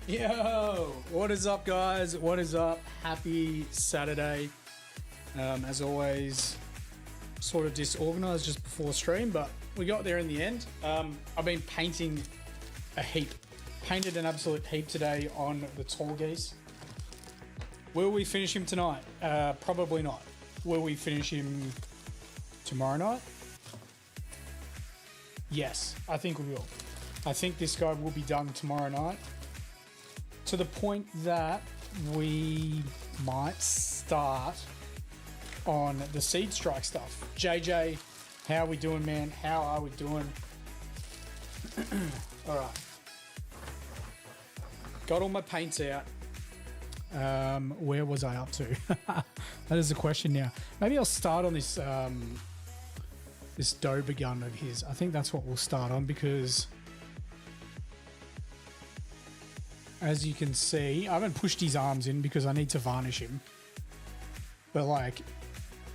Yo, what is up, guys? What is up? Happy Saturday. As always, sort of disorganized just before stream, but we got there in the end. I've been painting a heap. Painted an absolute heap today on the Tallgeese. Will we finish him tonight? Probably not. Will we finish him tomorrow night? Yes, I think we will. I think this guy will be done tomorrow night, to the point that we might start on the Seed Strike stuff. JJ, how are we doing, man? How are we doing? All right. Got all my paints out. Where was I up to? That is the question now. Maybe I'll start on this this Dober gun of his. I think that's what we'll start on, because as you can see, I haven't pushed his arms in because I need to varnish him. But like,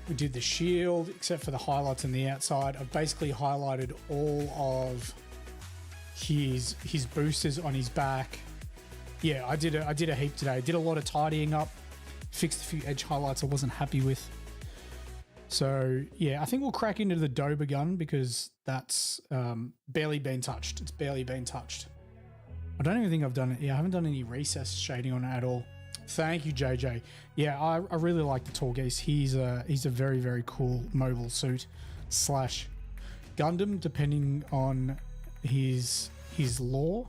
we did the shield, except for the highlights on the outside. I've basically highlighted all of his boosters on his back. Yeah, I did a heap today. Did a lot of tidying up, fixed a few edge highlights I wasn't happy with. So yeah, I think we'll crack into the Dober gun because that's barely been touched. It's barely been touched. I don't even think I've done it. Yeah, I haven't done any recess shading on it at all. Thank you, JJ. Yeah, I really like the Tallgeese. He's a very, very cool mobile suit slash Gundam, depending on his lore,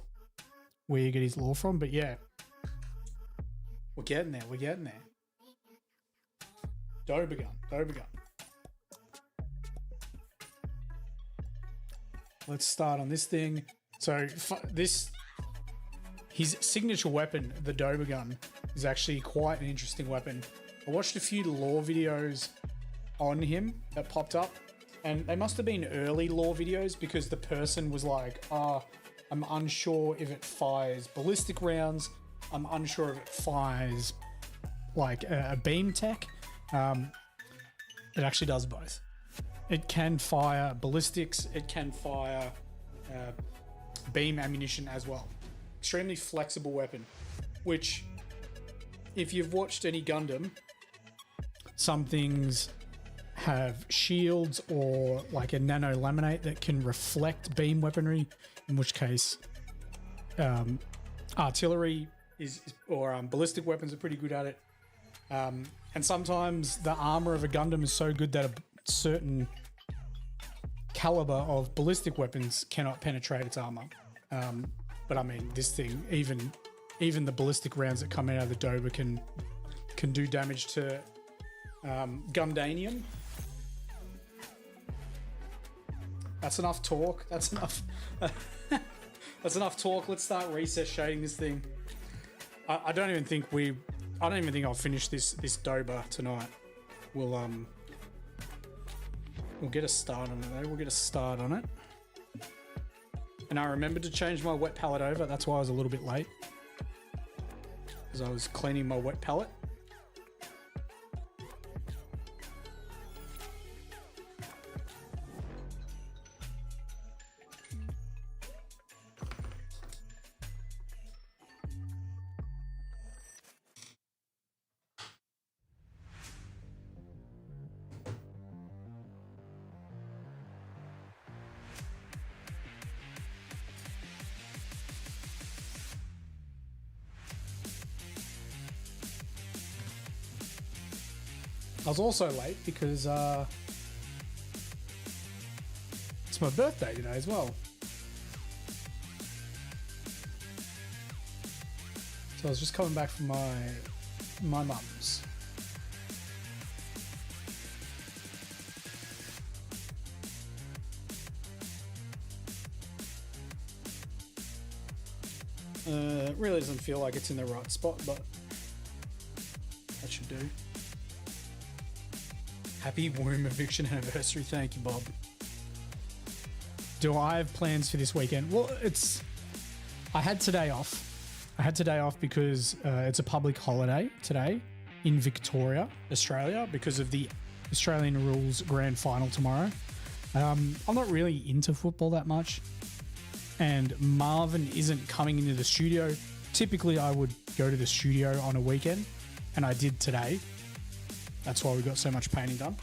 where you get his lore from. But yeah, we're getting there. We're getting there. Dober gun. Dober gun. Let's start on this thing. So his signature weapon, the Dober gun, is actually quite an interesting weapon. I watched a few lore videos on him that popped up, and they must have been early lore videos, because the person was like, I'm unsure if it fires ballistic rounds. I'm unsure if it fires like a beam tech. It actually does both. It can fire ballistics. It can fire beam ammunition as well. Extremely flexible weapon, which, if you've watched any Gundam, some things have shields or like a nano laminate that can reflect beam weaponry, in which case artillery or ballistic weapons are pretty good at it. And sometimes the armor of a Gundam is so good that a certain caliber of ballistic weapons cannot penetrate its armor. But I mean, this thing, even the ballistic rounds that come out of the Dober can do damage to Gundanium. That's enough talk. That's enough. That's enough talk. Let's start recess shading this thing. I don't even think I'll finish this Dober tonight. We'll get a start on it though. We'll get a start on it. And I remembered to change my wet palette over. That's why I was a little bit late, because I was cleaning my wet palette. I was also late because it's my birthday today as well. So I was just coming back from my mum's. It really doesn't feel like it's in the right spot, but that should do. Happy womb eviction anniversary. Thank you, Bob. Do I have plans for this weekend? Well, I had today off. I had today off because it's a public holiday today in Victoria, Australia, because of the Australian Rules Grand Final tomorrow. I'm not really into football that much, and Marvin isn't coming into the studio typically I would go to the studio on a weekend, and I did today. That's why we got so much painting done.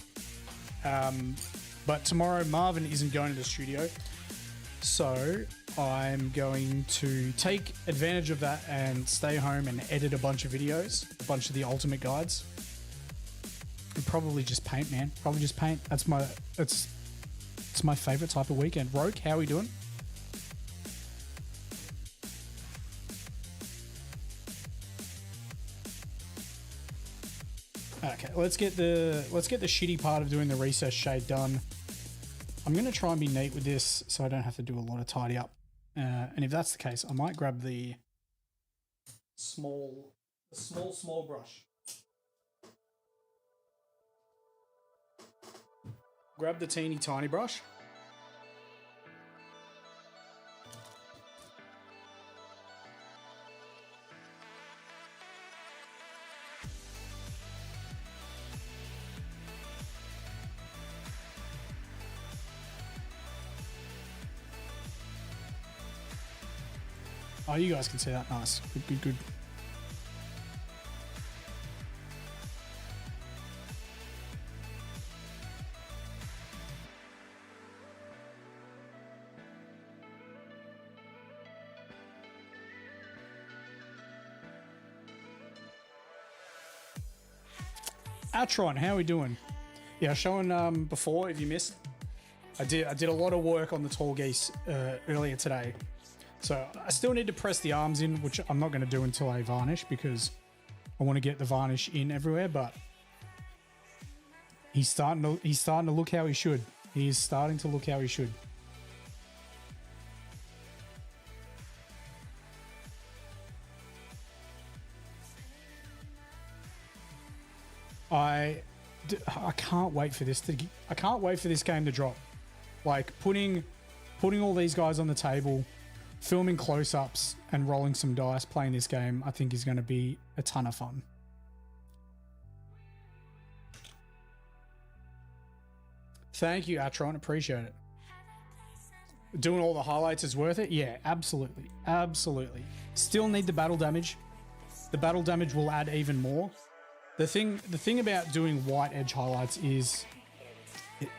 But tomorrow Marvin isn't going to the studio, so I'm going to take advantage of that and stay home and edit a bunch of videos, a bunch of the ultimate guides, and probably just paint, man. Probably just paint. It's my favorite type of weekend. Roke, how are we doing? Okay, let's get the shitty part of doing the recess shade done. I'm gonna try and be neat with this so I don't have to do a lot of tidy up. And if that's the case, I might grab the small brush. Grab the teeny tiny brush. Oh, you guys can see that. Nice. Good, good, good. Atron, how are we doing? Yeah, I was showing before, if you missed, I did a lot of work on the Tallgeese earlier today. So I still need to press the arms in, which I'm not going to do until I varnish because I want to get the varnish in everywhere, but he's starting to look how he should. He is starting to look how he should. I can't wait for this game to drop. Like putting all these guys on the table, filming close-ups and rolling some dice playing this game, I think is going to be a ton of fun. Thank you, Atron. Appreciate it. Doing all the highlights is worth it? Yeah, absolutely. Absolutely. Still need the battle damage. The battle damage will add even more. The thing about doing white edge highlights is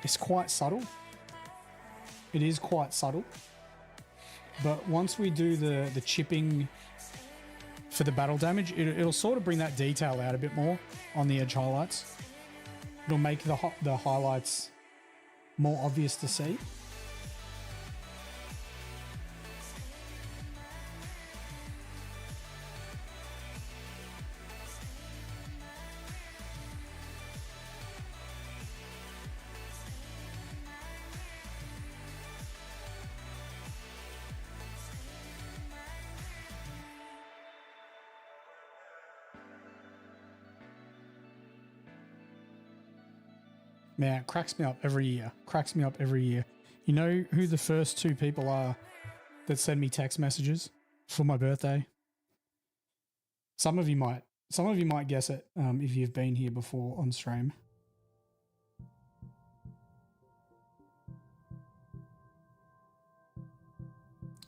it's quite subtle. It is quite subtle. But once we do the chipping for the battle damage, it'll sort of bring that detail out a bit more on the edge highlights. It'll make the highlights more obvious to see. Man, it cracks me up every year. Cracks me up every year. You know who the first two people are that send me text messages for my birthday? Some of you might guess it if you've been here before on stream.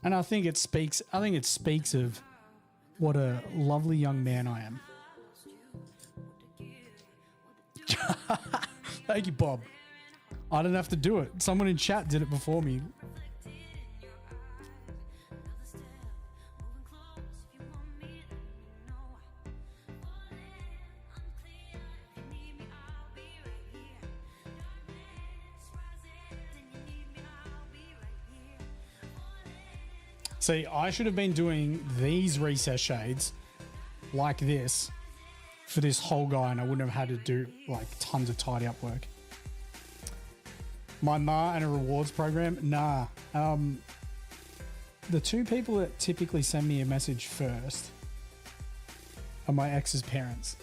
And I think it speaks of what a lovely young man I am. Thank you, Bob. I didn't have to do it. Someone in chat did it before me. See, I should have been doing these recess shades like this for this whole guy, and I wouldn't have had to do like tons of tidy up work. My ma and a rewards program? Nah. The two people that typically send me a message first are my ex's parents.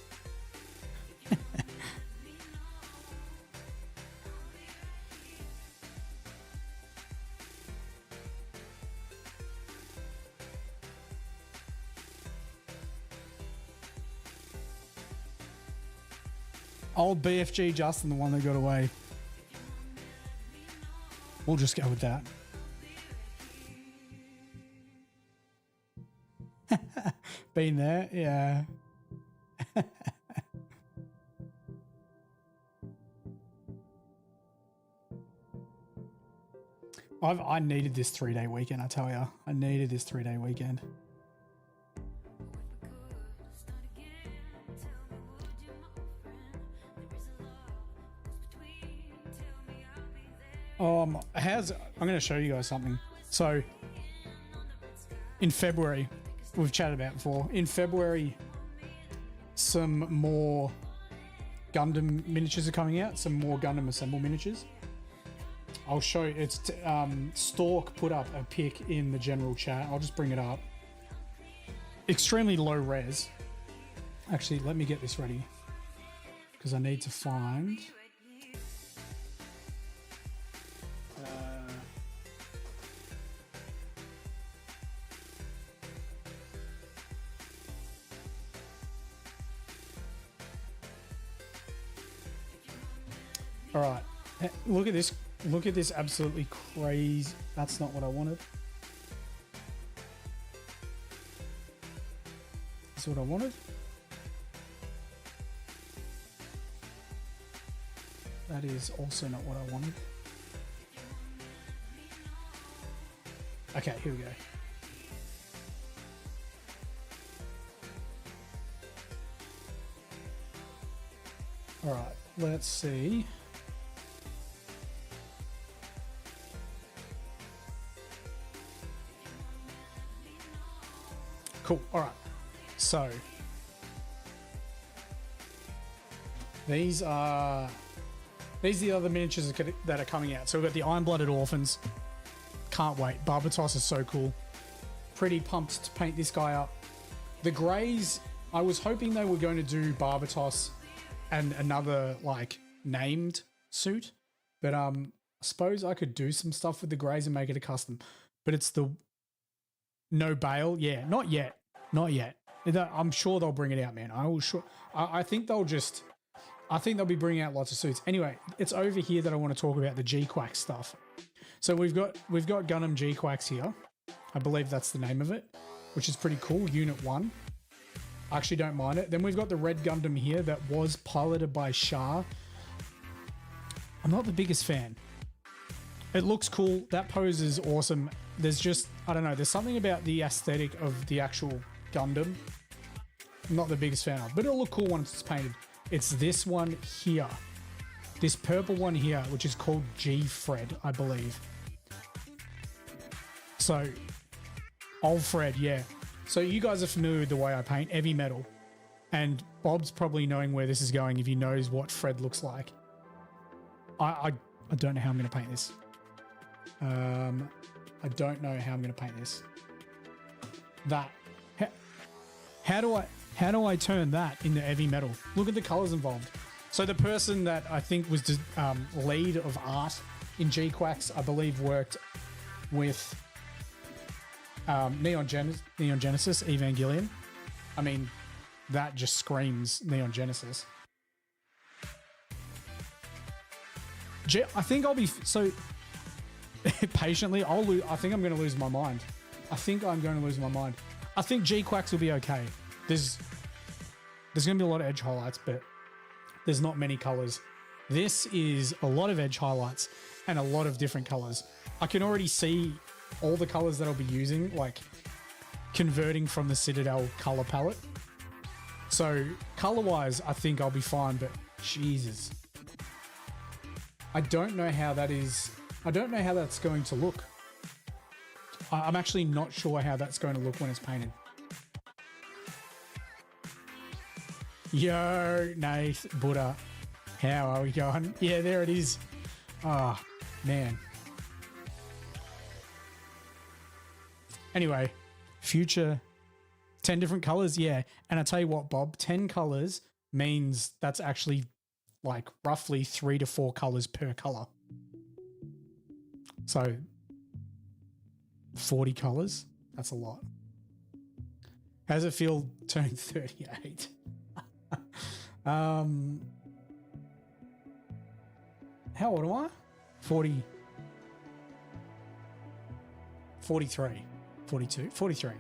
Old BFG Justin, the one that got away. We'll just go with that. Been there, yeah. I needed this 3-day weekend, I tell you. I needed this 3-day weekend. I'm going to show you guys something. So, in February, we've chatted about before. In February, some more Gundam miniatures are coming out. Some more Gundam Assemble miniatures. I'll show you. It's Stork put up a pic in the general chat. I'll just bring it up. Extremely low res. Actually, let me get this ready because I need to find. All right, look at this. Look at this absolutely crazy. That's not what I wanted. That's what I wanted. That is also not what I wanted. Okay, here we go. All right, let's see. Cool. All right. So these are the other miniatures that are coming out. So we've got the Iron-Blooded Orphans. Can't wait. Barbatos is so cool. Pretty pumped to paint this guy up. The greys, I was hoping they were going to do Barbatos and another like named suit, but I suppose I could do some stuff with the greys and make it a custom. But it's the no bail. Yeah, not yet. Not yet. I'm sure they'll bring it out, man. I think they'll be bringing out lots of suits. Anyway, it's over here that I want to talk about the G-Quack stuff. So we've got Gundam G-Quacks here. I believe that's the name of it, which is pretty cool. Unit 1. I actually don't mind it. Then we've got the red Gundam here that was piloted by Shah. I'm not the biggest fan. It looks cool. That pose is awesome. There's just, I don't know, there's something about the aesthetic of the actual Gundam I'm not the biggest fan of, but it'll look cool once it's painted. It's this one here. This purple one here, which is called G-Fred, I believe. So, old Fred, yeah. So you guys are familiar with the way I paint heavy metal. And Bob's probably knowing where this is going if he knows what Fred looks like. I don't know how I'm going to paint this. I don't know how I'm going to paint this. That. How do I turn that into heavy metal? Look at the colors involved. So the person that I think was the lead of art in G-Quacks, I believe worked with Neon Genesis Evangelion. I mean, that just screams Neon Genesis. I think I'll be so patiently. I think I'm going to lose my mind. I think G-Quacks will be okay. There's going to be a lot of edge highlights, but there's not many colors. This is a lot of edge highlights and a lot of different colors. I can already see all the colors that I'll be using, like converting from the Citadel color palette. So color-wise, I think I'll be fine, but Jesus. I don't know how that's going to look. I'm actually not sure how that's going to look when it's painted. Yo, Nath, Buddha. How are we going? Yeah, there it is. Oh, man. Anyway, future 10 different colors. Yeah. And I tell you what, Bob, 10 colors means that's actually like roughly 3 to 4 colors per color. So 40 colors. That's a lot. How does it feel turning 38? How old am I? 40, 43, 42, 43.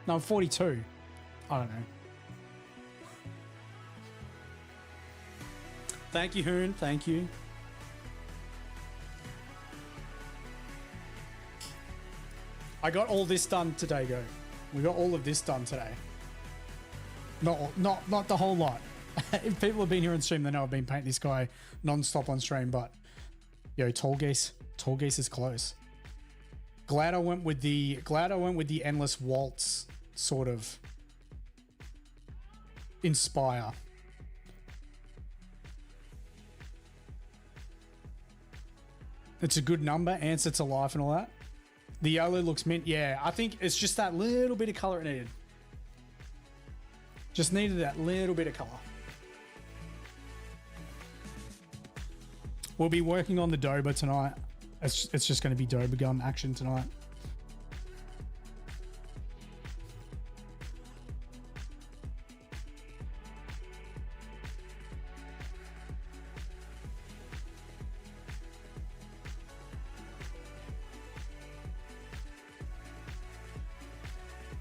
No, I'm 42. I don't know. Thank you, Hoon. Thank you. I got all this done today, Go. We got all of this done today. Not the whole lot. If people have been here on stream, they know I've been painting this guy non-stop on stream, but yo, Tallgeese is close. Glad I went with the endless waltz sort of inspire. It's a good number, answer to life and all that. The yellow looks mint. Yeah, I think it's just that little bit of color it needed. Just needed that little bit of color. We'll be working on the Doba tonight. It's just going to be Doba gun action tonight.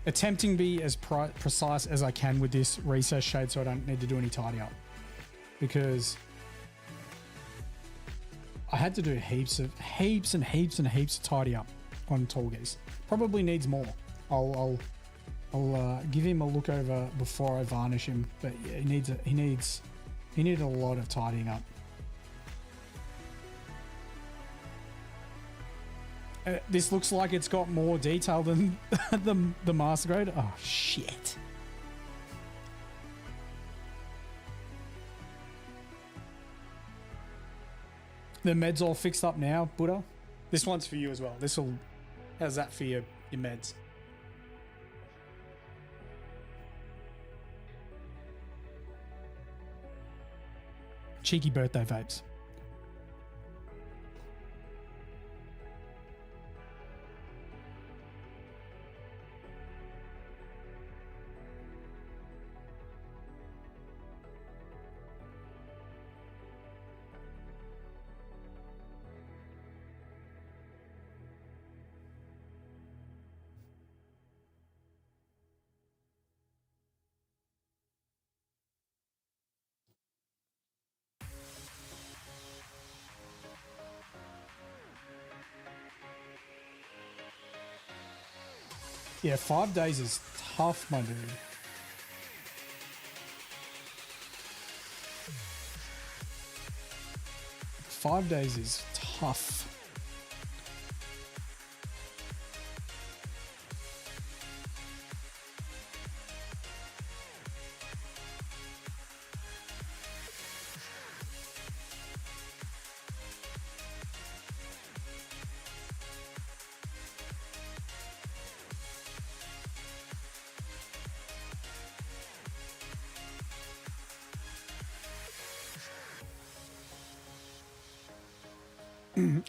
Attempting to be as precise as I can with this recess shade so I don't need to do any tidy up. Because I had to do heaps and heaps of tidy up on Tallgeese. Probably needs more. I'll give him a look over before I varnish him, but yeah, he needed a lot of tidying up. This looks like it's got more detail than the master grade. Oh shit. The meds all fixed up now, Buddha. This one's for you as well. How's that for your meds? Cheeky birthday vapes. Yeah, 5 days is tough, my dude. Five days is tough.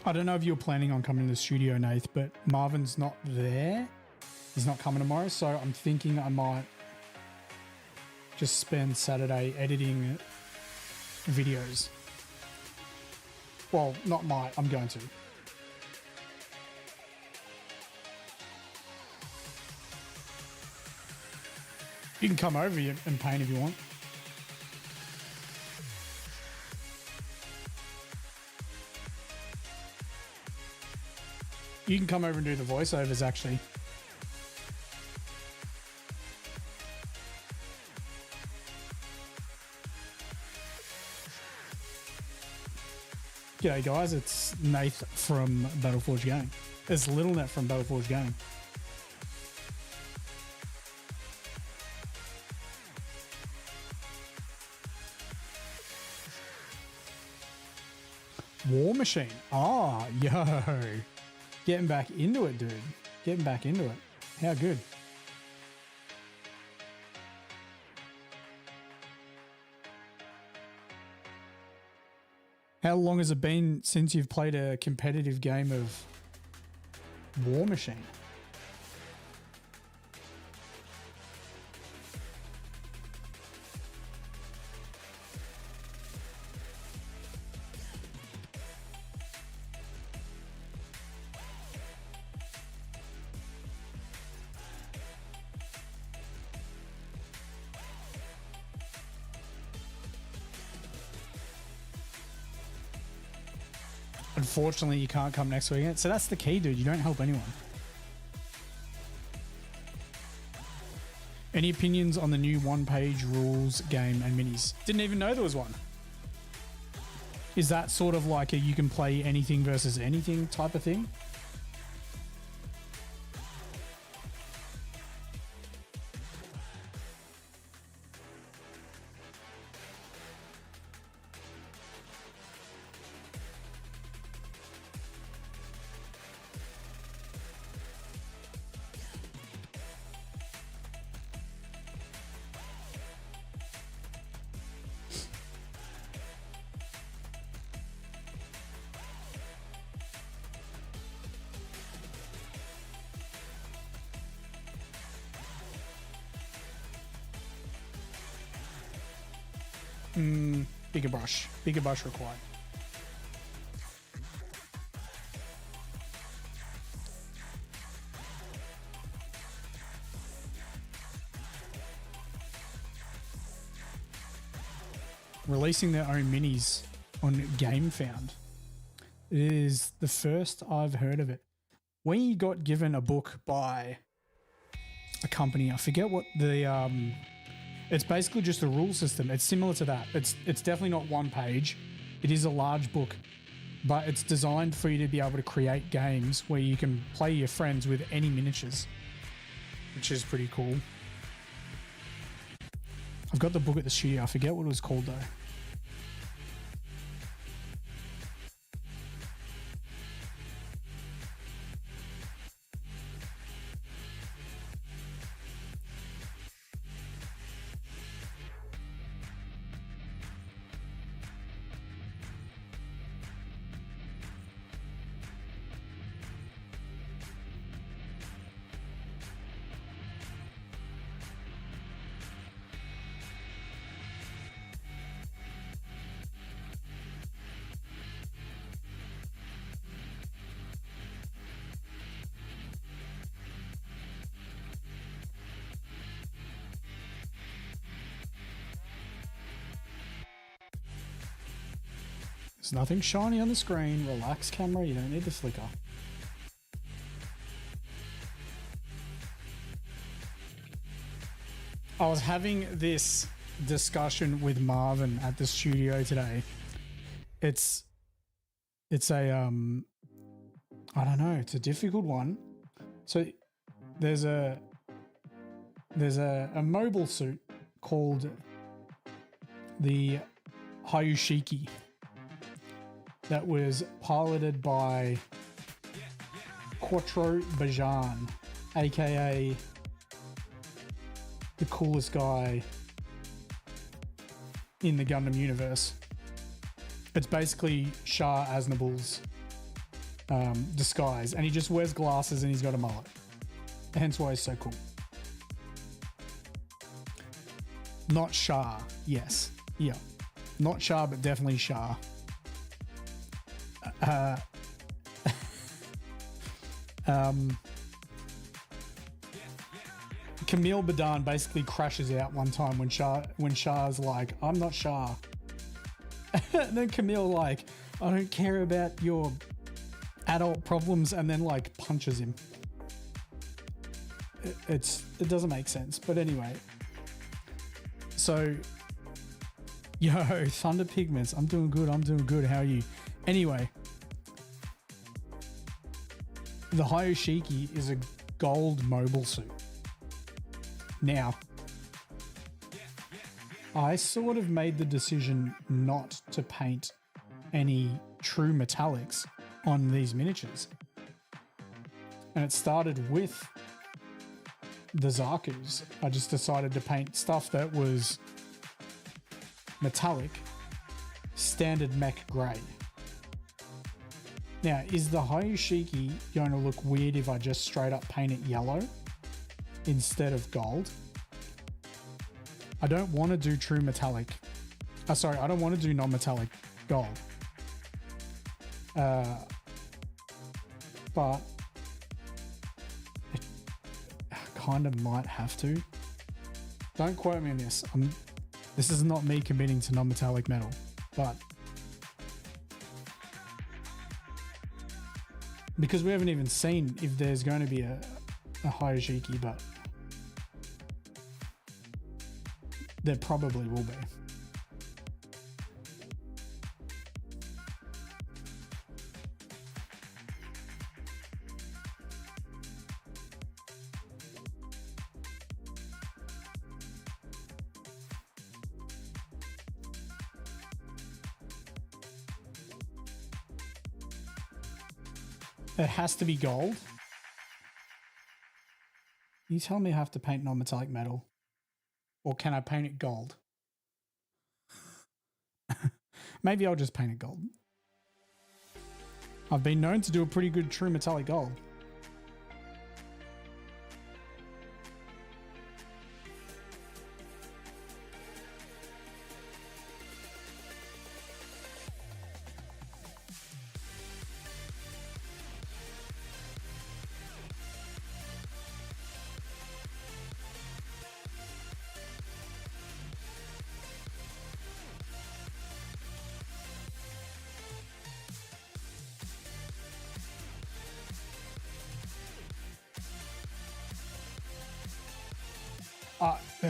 I don't know if you're planning on coming to the studio, Nath, but Marvin's not there. He's not coming tomorrow, so I'm thinking I might just spend Saturday editing videos. Well, not might, I'm going to. You can come over and paint if you want. You can come over and do the voiceovers, actually. G'day guys, it's Nath from Battleforge Gaming. It's Little Net from Battleforge Gaming. War Machine. Oh, yo. Getting back into it, dude. Getting back into it. How good. How long has it been since you've played a competitive game of War Machine? Unfortunately, you can't come next weekend. So that's the key, dude. You don't help anyone. Any opinions on the new one-page rules game and minis? Didn't even know there was one. Is that sort of like a you can play anything versus anything type of thing? Bigger brush required. Releasing their own minis on GameFound. It is the first I've heard of it. We got given a book by a company. I forget what the it's basically just a rule system. It's similar to that. It's definitely not one page. It is a large book, but it's designed for you to be able to create games where you can play your friends with any miniatures, which is pretty cool. I've got the book at the studio. I forget what it was called though. There's nothing shiny on the screen. Relax, camera. You don't need the flicker. I was having this discussion with Marvin at the studio today. It's a I don't know. It's a difficult one. So there's a mobile suit called the Hayashiki that was piloted by Quattro Bajan, aka the coolest guy in the Gundam universe. It's basically Shah Aznabul's disguise, and he just wears glasses and he's got a mullet. Hence why he's so cool. Not Shah, yes. Yeah. Not Shah, but definitely Shah. Camille Badan basically crashes out one time when Shah's like, I'm not Shah. And then Camille like, I don't care about your adult problems, and then like punches him. It doesn't make sense, but anyway. So, yo, Thunder Pigments, I'm doing good. How are you? Anyway, the Hayashiki is a gold mobile suit. Now, I sort of made the decision not to paint any true metallics on these miniatures. And it started with the Zaku's. I just decided to paint stuff that was metallic, standard mech grey. Now, is the Hayashiki going to look weird if I just straight up paint it yellow instead of gold? I don't want to do true metallic. I don't want to do non-metallic gold. But it kind of might have to. Don't quote me on this. This is not me committing to non-metallic metal, but Because we haven't even seen if there's going to be a Hyojiki, but there probably will be. It has to be gold. You tell me I have to paint non-metallic metal, or can I paint it gold? Maybe I'll just paint it gold. I've been known to do a pretty good true metallic gold.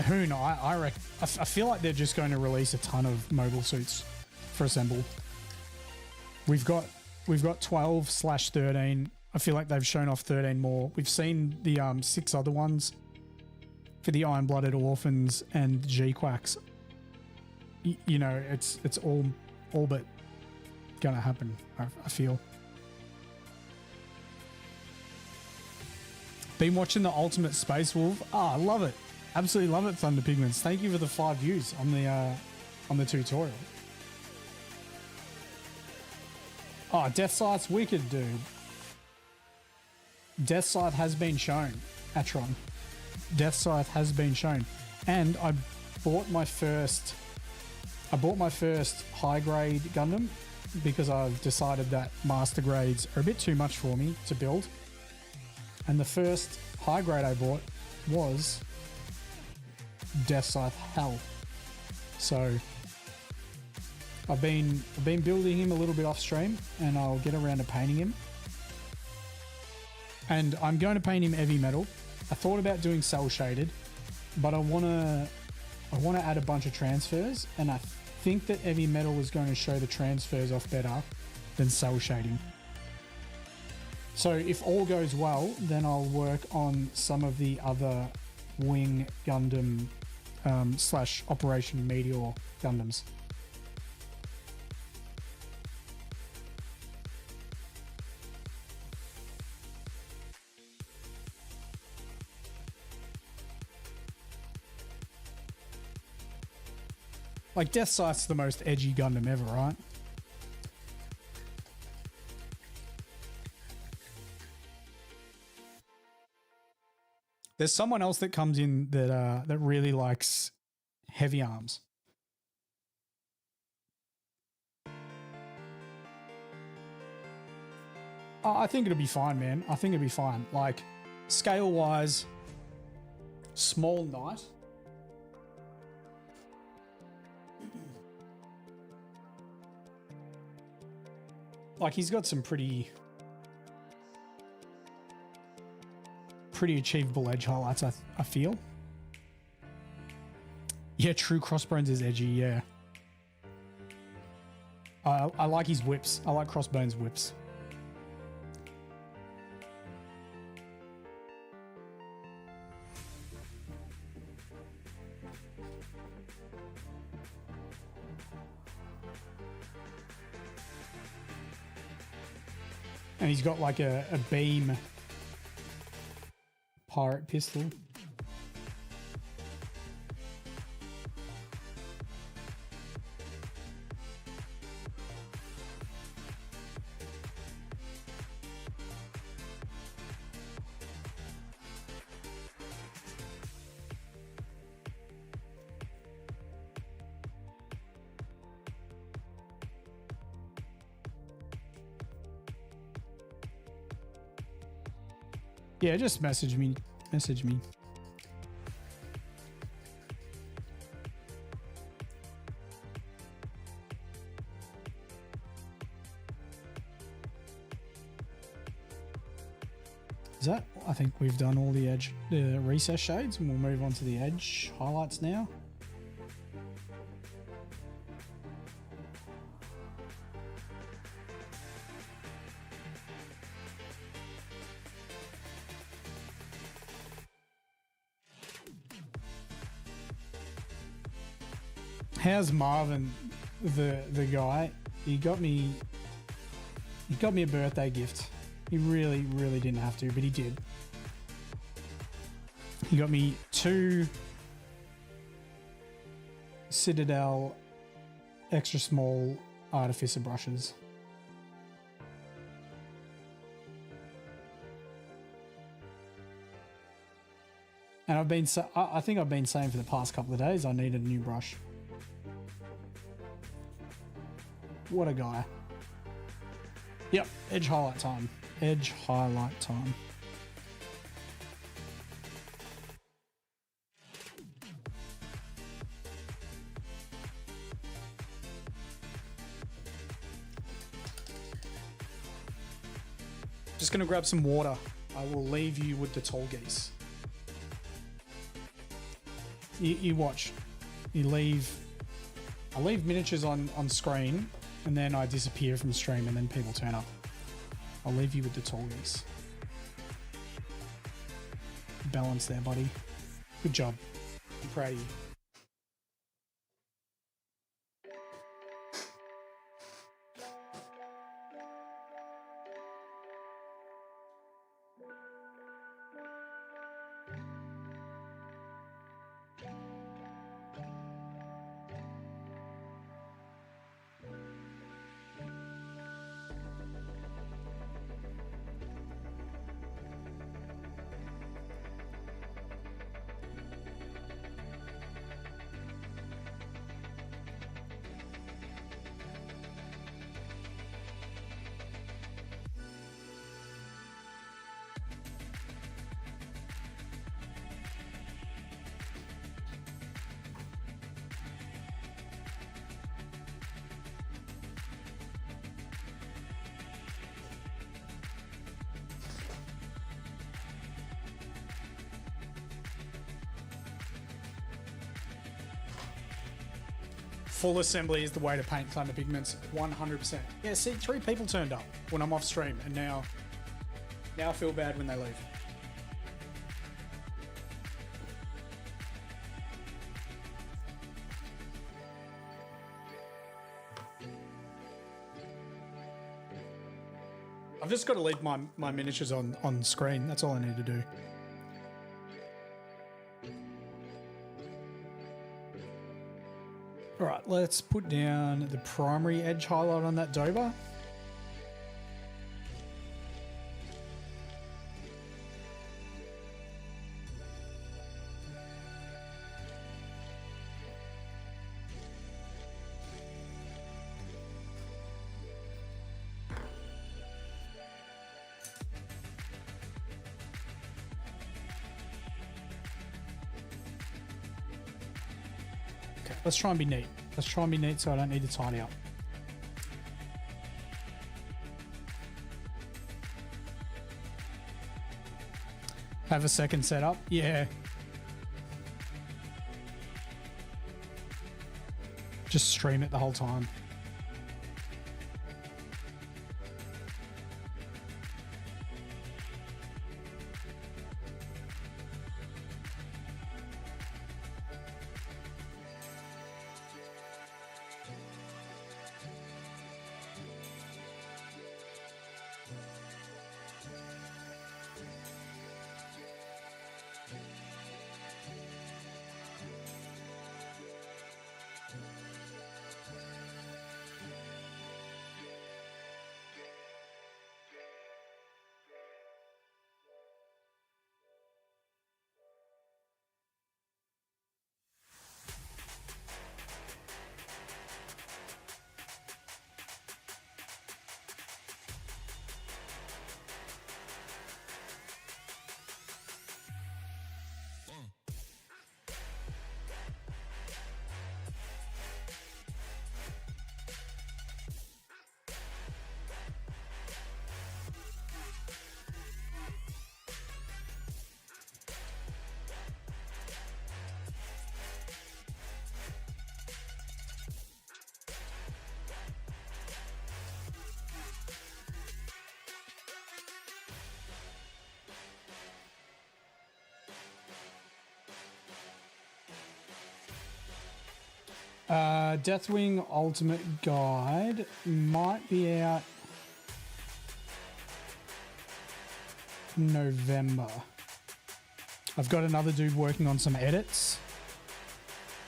Who knows? I feel like they're just going to release a ton of mobile suits for assemble. We've got 12/13. I feel like they've shown off 13 more. We've seen the 6 other ones for the Iron-Blooded Orphans and G-Quacks. You know, it's all but gonna happen. I feel. Been watching the Ultimate Space Wolf. I love it. Absolutely love it, Thunder Pigments. Thank you for the 5 views on the tutorial. Oh, Death Scythe's wicked, dude. Death Scythe has been shown, Atron. Death Scythe has been shown. And I bought my first high grade Gundam because I've decided that master grades are a bit too much for me to build. And the first high grade I bought was Death Scythe Hell. So I've been building him a little bit off stream, and I'll get around to painting him. And I'm going to paint him heavy metal. I thought about doing cell shaded, but I wanna add a bunch of transfers, and I think that heavy metal is going to show the transfers off better than cell shading. So if all goes well, then I'll work on some of the other Wing Gundam / Operation Meteor Gundams. Like, Death Scythe's the most edgy Gundam ever, right? There's someone else that comes in that really likes heavy arms. I think it'll be fine, man. I think it'll be fine. Like, scale-wise, small knight. Like, he's got some pretty achievable edge highlights, I feel. Yeah, true Crossbones is edgy, yeah. I like his whips. I like Crossbones' whips. And he's got like a beam pirate pistol. Yeah, just message me. Message me. Is that? I think we've done all the edge, the recess shades, and we'll move on to the edge highlights now. How's Marvin, the guy? He got me a birthday gift. He really didn't have to, but he did. He got me 2 Citadel extra small artificer brushes. And I think I've been saying for the past couple of days I needed a new brush. What a guy. Yep, edge highlight time. Edge highlight time. Just gonna grab some water. I will leave you with the Tallgeese. You watch. I leave miniatures on screen, and then I disappear from stream, and then people turn up. I'll leave you with the Tallgeese. Balance there, buddy. Good job. I'm proud of you. Full assembly is the way to paint Thunder Pigments, 100%. Yeah, see, 3 people turned up when I'm off stream, and now I feel bad when they leave. I've just got to leave my miniatures on screen. That's all I need to do. All right, let's put down the primary edge highlight on that Dober. Let's try and be neat. Let's try and be neat so I don't need to tidy up. Have a second setup? Yeah. Just stream it the whole time. Deathwing Ultimate Guide might be out in November. I've got another dude working on some edits.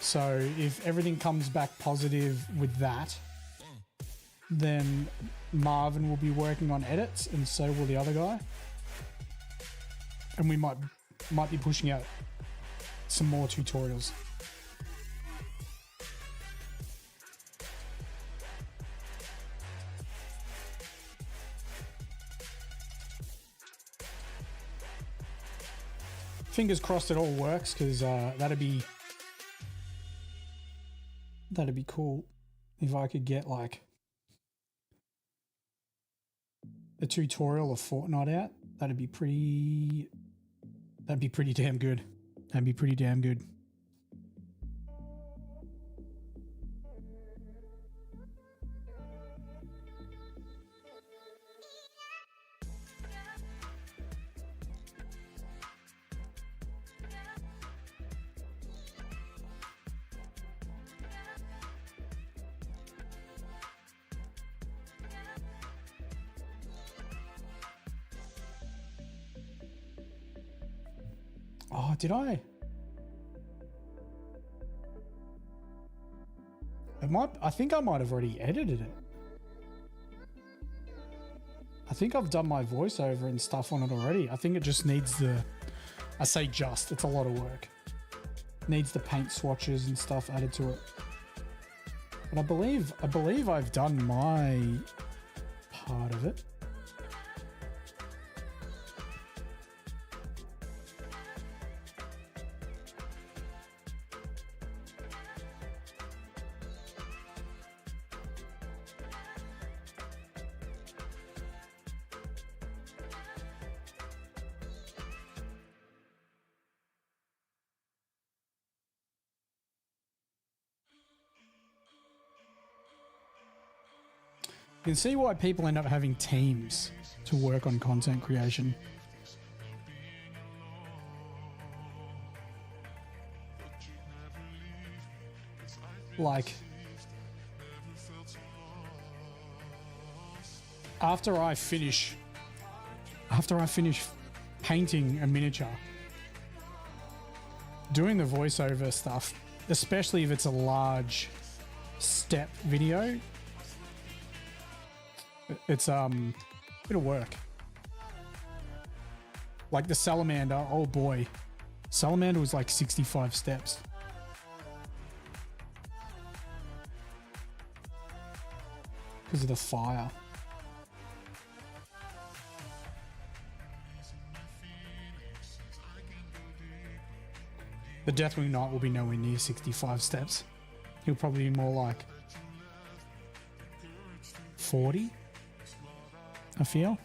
So if everything comes back positive with that, then Marvin will be working on edits, and so will the other guy. And we might be pushing out some more tutorials. Fingers crossed it all works, because that'd be cool if I could get like a tutorial of Fortnite out. That'd be pretty damn good. That'd be pretty damn good. Oh, did I? I think I might have already edited it. I think I've done my voiceover and stuff on it already. I think it just needs I say just, it's a lot of work. Needs the paint swatches and stuff added to it. But I believe I've done my part of it. You can see why people end up having teams to work on content creation. Like, after I finish painting a miniature, doing the voiceover stuff, especially if it's a large step video, it's a bit of work. Like the salamander, oh boy, salamander was like 65 steps. Because of the fire. The Deathwing Knight will be nowhere near 65 steps. He'll probably be more like 40, I feel.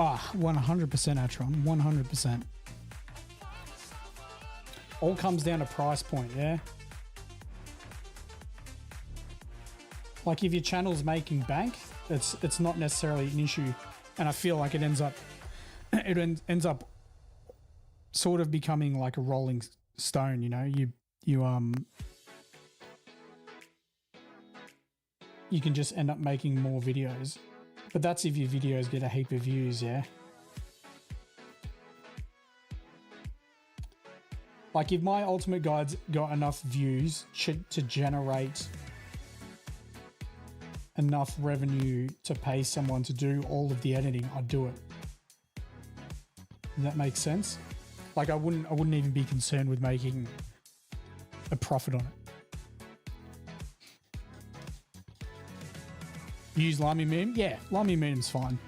Ah, 100% Atron, 100%. All comes down to price point, yeah? Like if your channel's making bank, it's not necessarily an issue. And I feel like it ends ends up sort of becoming like a rolling stone, you know. You can just end up making more videos, but that's if your videos get a heap of views, yeah. Like if my ultimate guides got enough views to generate enough revenue to pay someone to do all of the editing, I'd do it. Does that make sense? Like I wouldn't even be concerned with making a profit on it. Use Lamy Medium? Yeah, Lamy Medium's fine.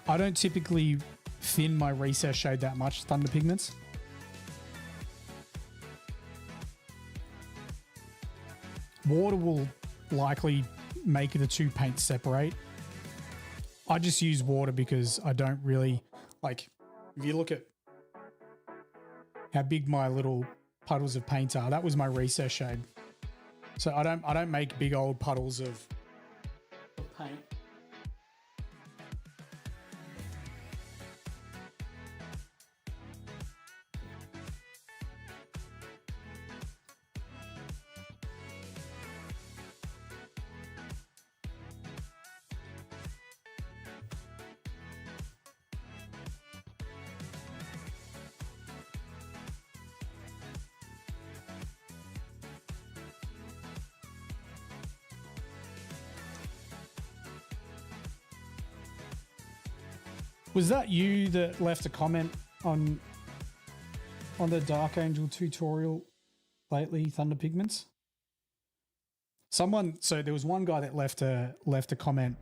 I don't typically thin my recess shade that much, Thunder Pigments. Water will likely make the two paints separate. I just use water because I don't really, like, if you look at how big my little puddles of paint are, that was my recess shade. So I don't make big old puddles of paint. Was that you that left a comment on the Dark Angel tutorial lately, Thunder Pigments? So there was one guy that left a comment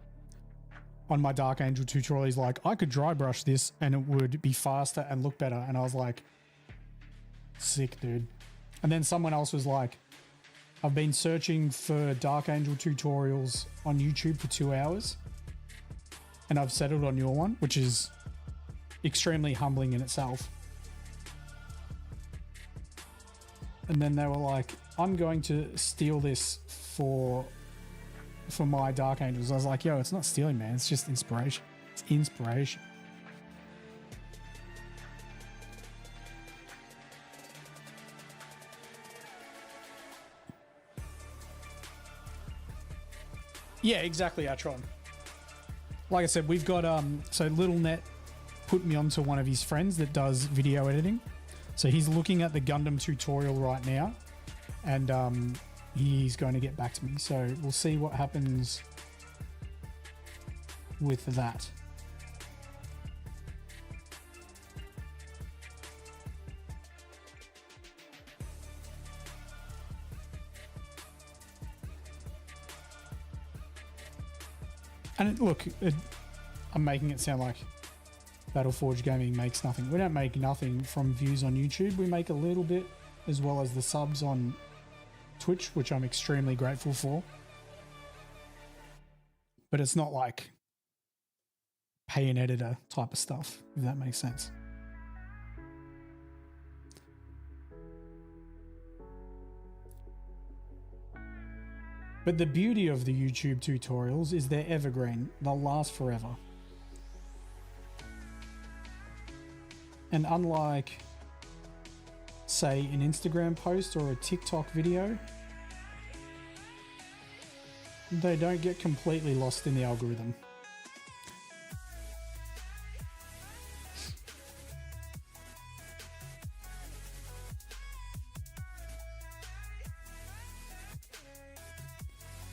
on my Dark Angel tutorial. He's like, I could dry brush this and it would be faster and look better. And I was like, sick, dude. And then someone else was like, I've been searching for Dark Angel tutorials on YouTube for 2 hours. And I've settled on your one, which is extremely humbling in itself. And then they were like, I'm going to steal this for my Dark Angels. I was like, yo, it's not stealing, man. It's just inspiration. It's inspiration. Yeah, exactly, Atron. Like I said, we've got, so Little Net put me onto one of his friends that does video editing. So he's looking at the Gundam tutorial right now and he's going to get back to me. So we'll see what happens with that. And look, I'm making it sound like Battleforge Gaming makes nothing. We don't make nothing from views on YouTube. We make a little bit, as well as the subs on Twitch, which I'm extremely grateful for. But it's not like pay an editor type of stuff, if that makes sense. But the beauty of the YouTube tutorials is they're evergreen. They'll last forever. And unlike, say, an Instagram post or a TikTok video, they don't get completely lost in the algorithm.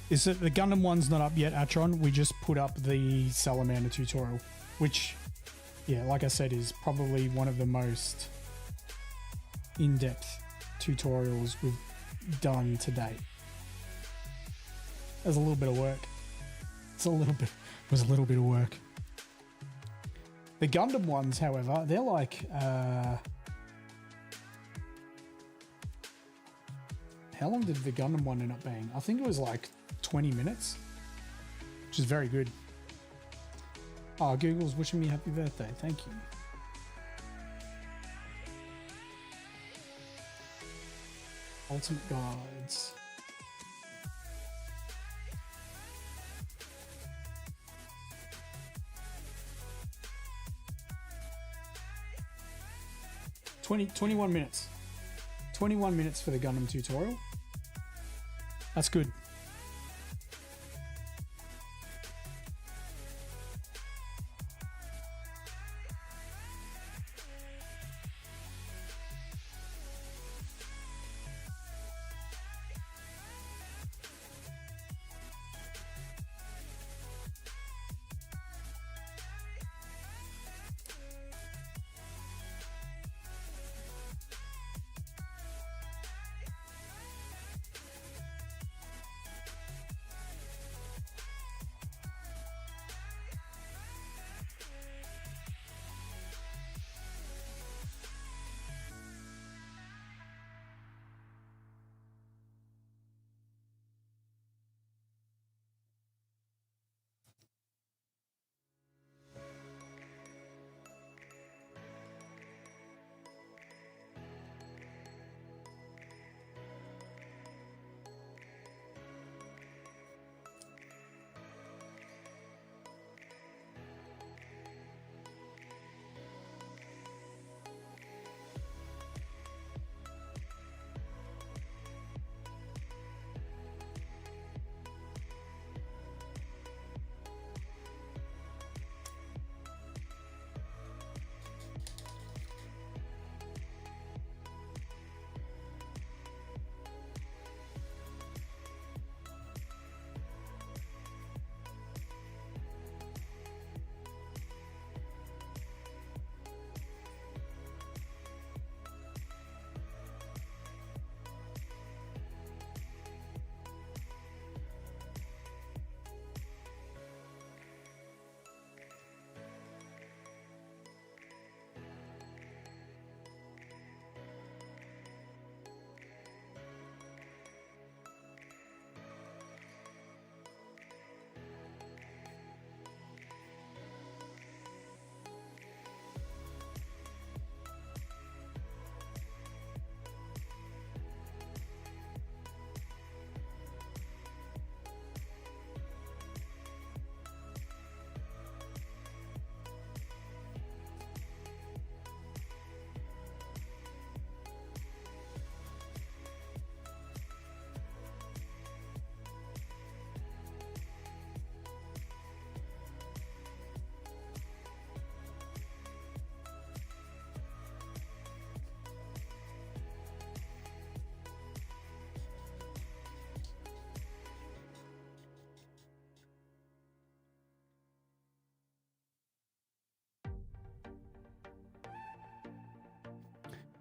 Is that the Gundam one's not up yet, Atron? We just put up the Salamander tutorial, which, yeah, like I said, is probably one of the most in-depth tutorials we've done to date. There's a little bit of work. It was a little bit of work. The Gundam ones, however, they're like, how long did the Gundam one end up being? I think it was like 20 minutes, which is very good. Oh, Google's wishing me happy birthday. Thank you. Ultimate Guides. 21 minutes. 21 minutes for the Gundam tutorial. That's good.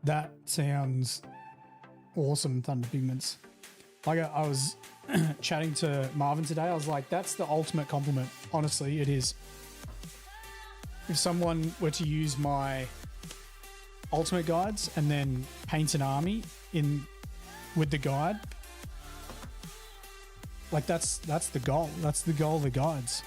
That sounds awesome, Thunder Pigments. Like I was chatting to Marvin today, I was like, that's the ultimate compliment. Honestly, it is. If someone were to use my ultimate guides and then paint an army in with the guide, like that's the goal. That's the goal of the guides.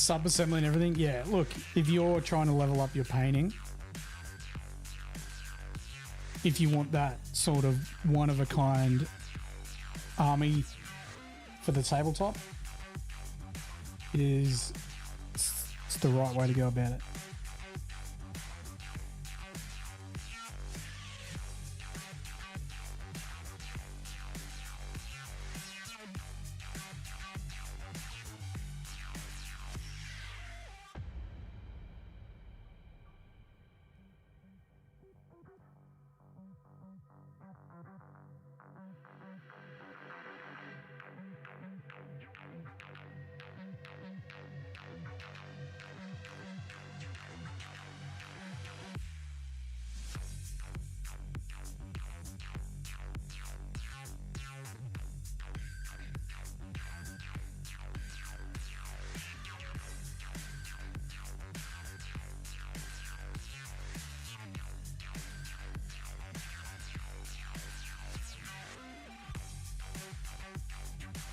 sub-assembly and everything. Yeah, look, if you're trying to level up your painting, if you want that sort of one-of-a-kind army for the tabletop, it's the right way to go about it.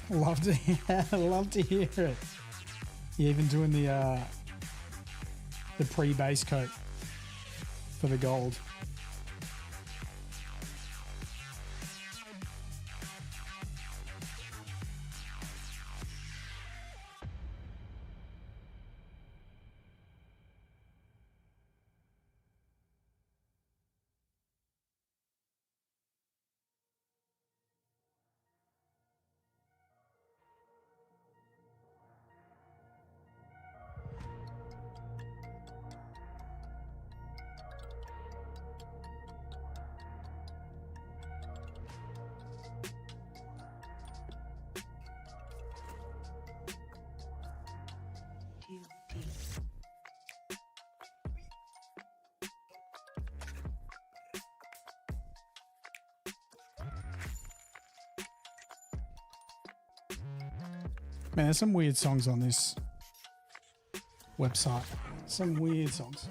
Love to hear it. You're even doing the pre-base coat for the gold. Man, there's some weird songs on this website. Some weird songs.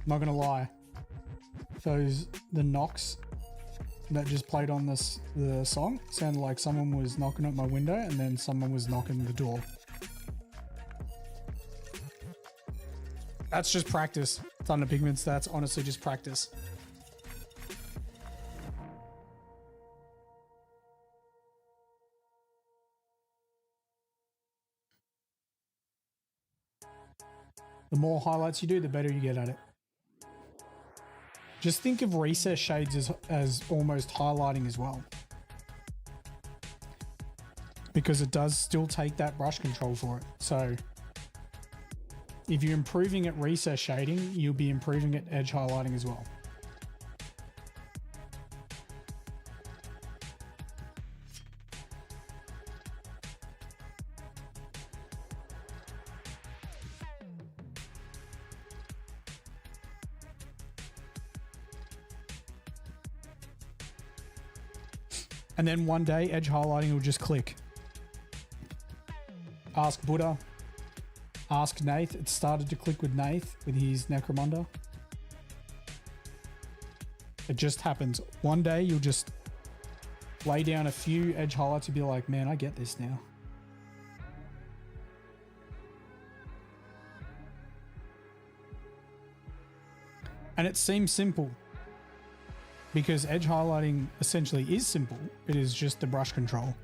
Not gonna lie, the knocks that just played on the song sounded like someone was knocking at my window and then someone was knocking the door. That's just practice. Thunder Pigments, that's honestly just practice. The more highlights you do, the better you get at it. Just think of recess shades as almost highlighting as well, because it does still take that brush control for it. So if you're improving at recess shading, you'll be improving at edge highlighting as well. And then one day, edge highlighting will just click. Ask Buddha. Ask Nath. It started to click with Nath with his Necromunda. It just happens. One day, you'll just lay down a few edge highlights and be like, man, I get this now. And it seems simple, because edge highlighting essentially is simple. It is just the brush control.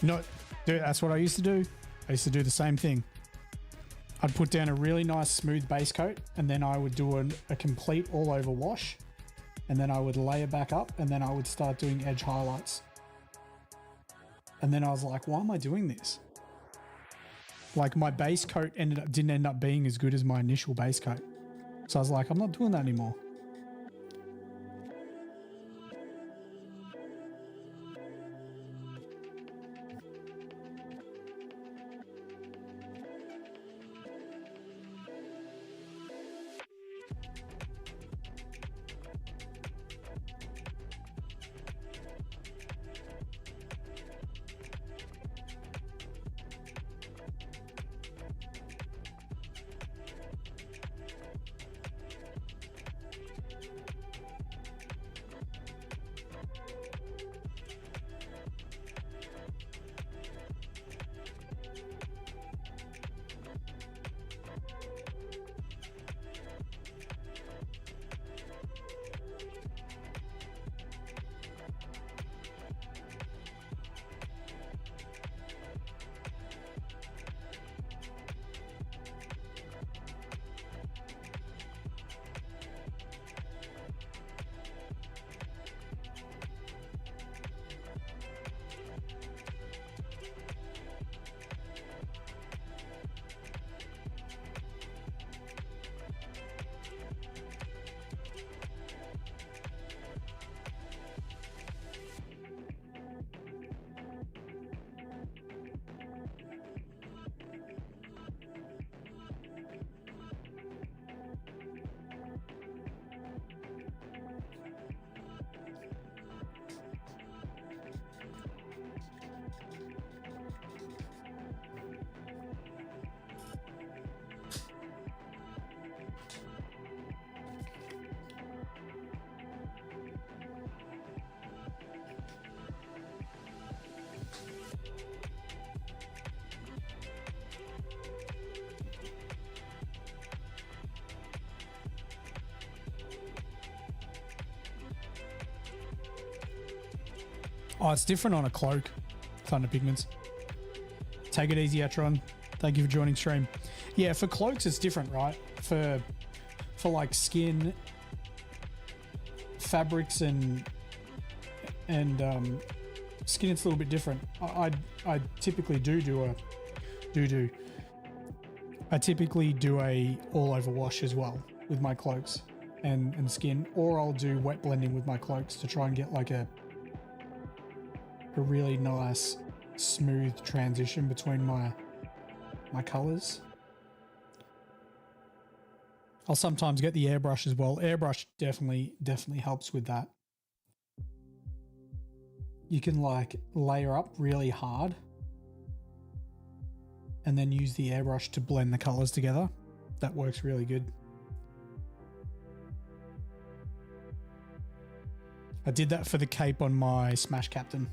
No, dude, that's what I used to do. I used to do the same thing. I'd put down a really nice smooth base coat, and then I would do a complete all over wash, and then I would layer back up, and then I would start doing edge highlights. And then I was like, why am I doing this? Like, my base coat didn't end up being as good as my initial base coat. So I was like, I'm not doing that anymore. Oh, it's different on a cloak. Thunder Pigments. Take it easy, Atron. Thank you for joining stream. Yeah, for cloaks it's different, right? For like skin, fabrics, and skin, it's a little bit different. I typically I typically do a all over wash as well with my cloaks and skin, or I'll do wet blending with my cloaks to try and get like a really nice smooth transition between my colors. I'll sometimes get the airbrush as well. Airbrush definitely helps with that. You can like layer up really hard and then use the airbrush to blend the colors together. That works really good. I did that for the cape on my Smash Captain.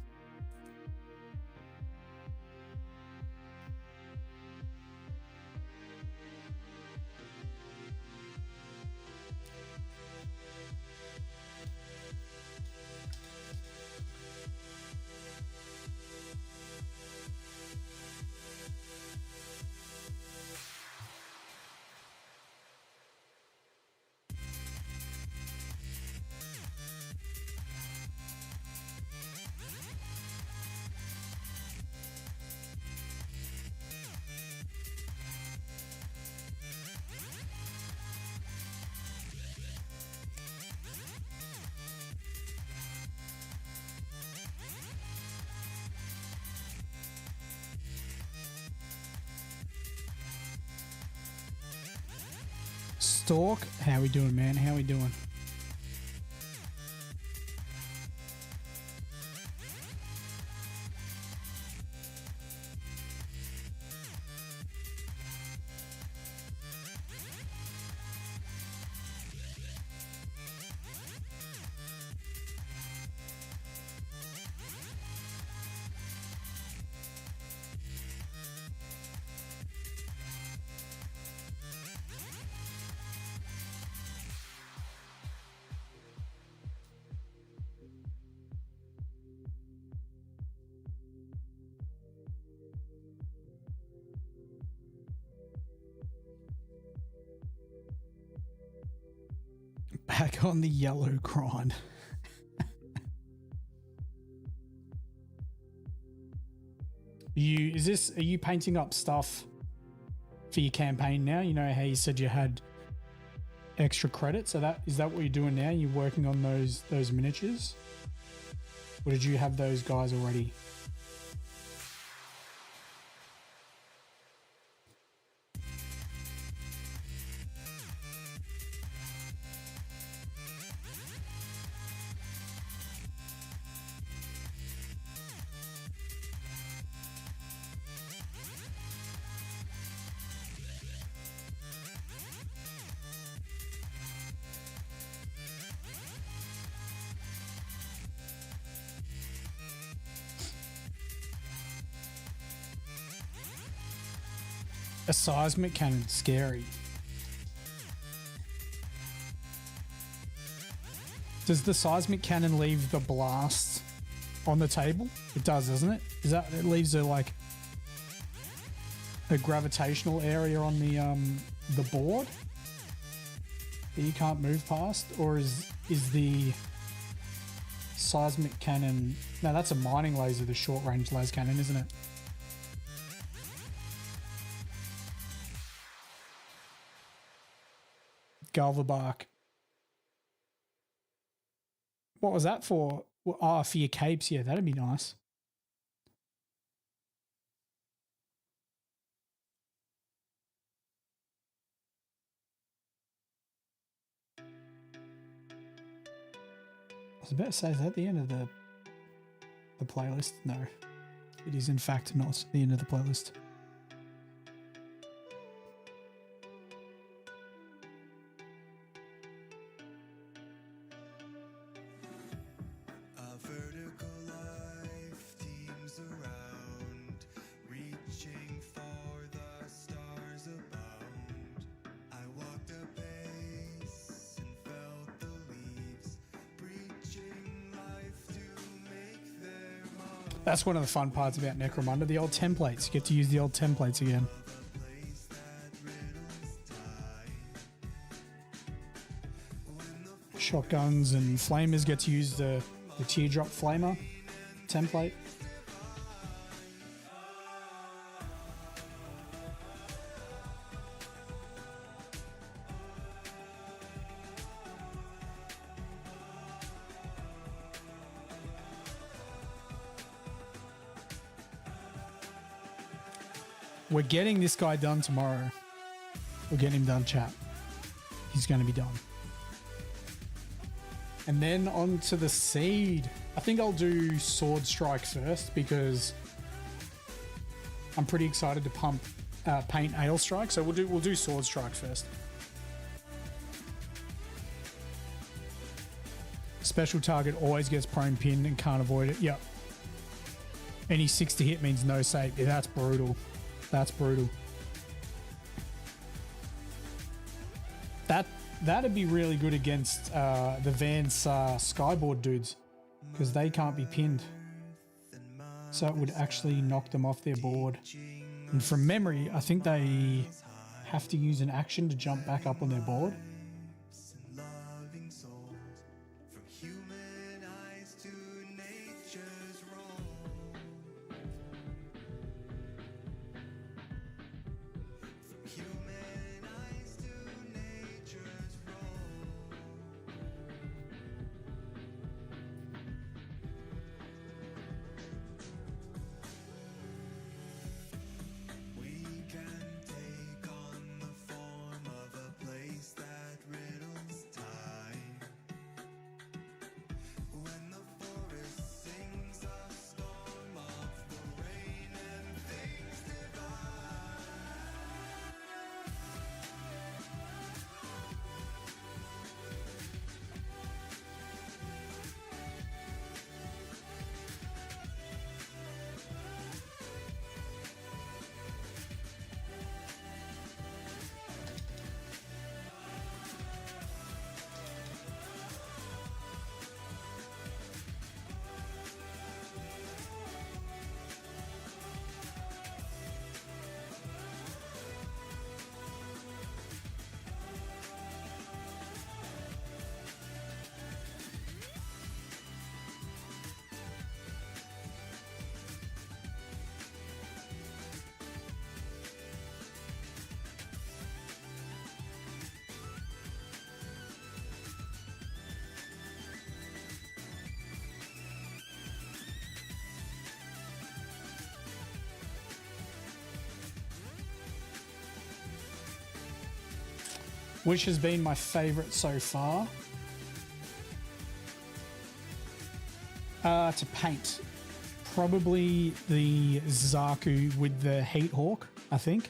Stork, how we doing, man? How we doing? Back on the yellow grind. Are you painting up stuff for your campaign now? You know how you said you had extra credits? So is that what you're doing now? You're working on those miniatures? Or did you have those guys already? A seismic cannon, scary. Does the seismic cannon leave the blast on the table? It does, doesn't it? It leaves a gravitational area on the board that you can't move past, or is the seismic cannon? No, that's a mining laser, the short range las cannon, isn't it? Galvabark. What was that for? Oh, for your capes. Yeah, that'd be nice. I was about to say, is that the end of the playlist? No, it is in fact not the end of the playlist. That's one of the fun parts about Necromunda, the old templates. You get to use the old templates again. Shotguns and flamers get to use the teardrop flamer template. We're getting this guy done tomorrow. We're getting him done, chat. He's going to be done. And then on to the seed. I think I'll do Sword Strike first because I'm pretty excited to paint Ale Strike. So we'll do Sword Strike first. Special target always gets prone pinned and can't avoid it. Yep. Any 6 to hit means no save. Yeah, that's brutal. That's brutal. That'd be really good against the Vance Skyboard dudes because they can't be pinned. So it would actually knock them off their board. And from memory, I think they have to use an action to jump back up on their board. Which has been my favorite so far? To paint. Probably the Zaku with the Heat Hawk, I think.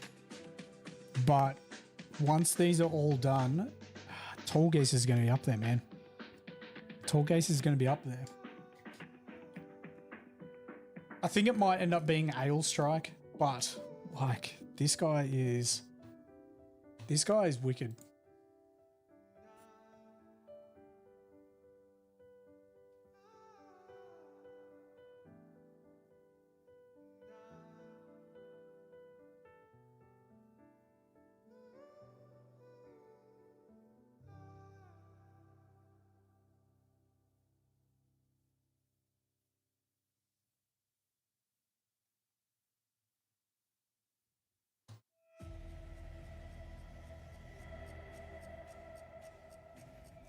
But once these are all done, Tallgeese is going to be up there, man. Tallgeese is going to be up there. I think it might end up being Ale Strike, but like this guy is wicked.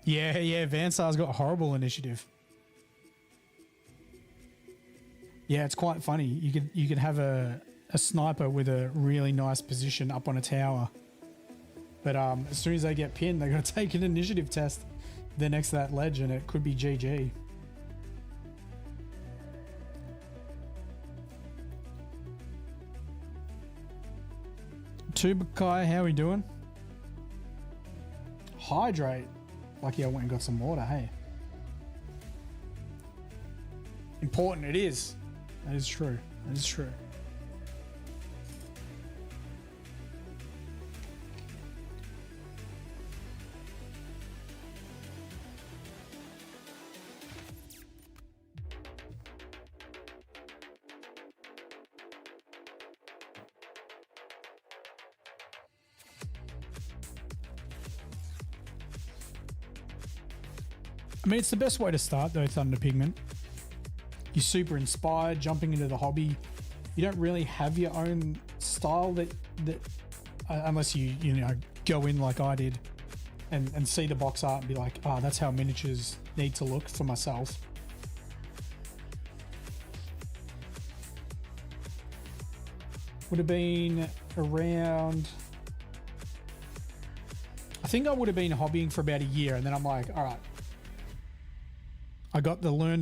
Yeah, Vansar's got horrible initiative. Yeah, it's quite funny. You could have a sniper with a really nice position up on a tower. But as soon as they get pinned, they got to take an initiative test. They're next to that ledge and it could be GG. Tubakai, how we doing? Hydrate. Lucky I went and got some water, hey. Important it is. That is true. That is true. I mean, it's the best way to start though, Thunder Pigment. You're super inspired, jumping into the hobby. You don't really have your own style that unless you go in like I did and see the box art and be like, ah, that's how miniatures need to look for myself. Would have been around, I think I would have been hobbying for about a year, and then I'm like, all right, I got the Learn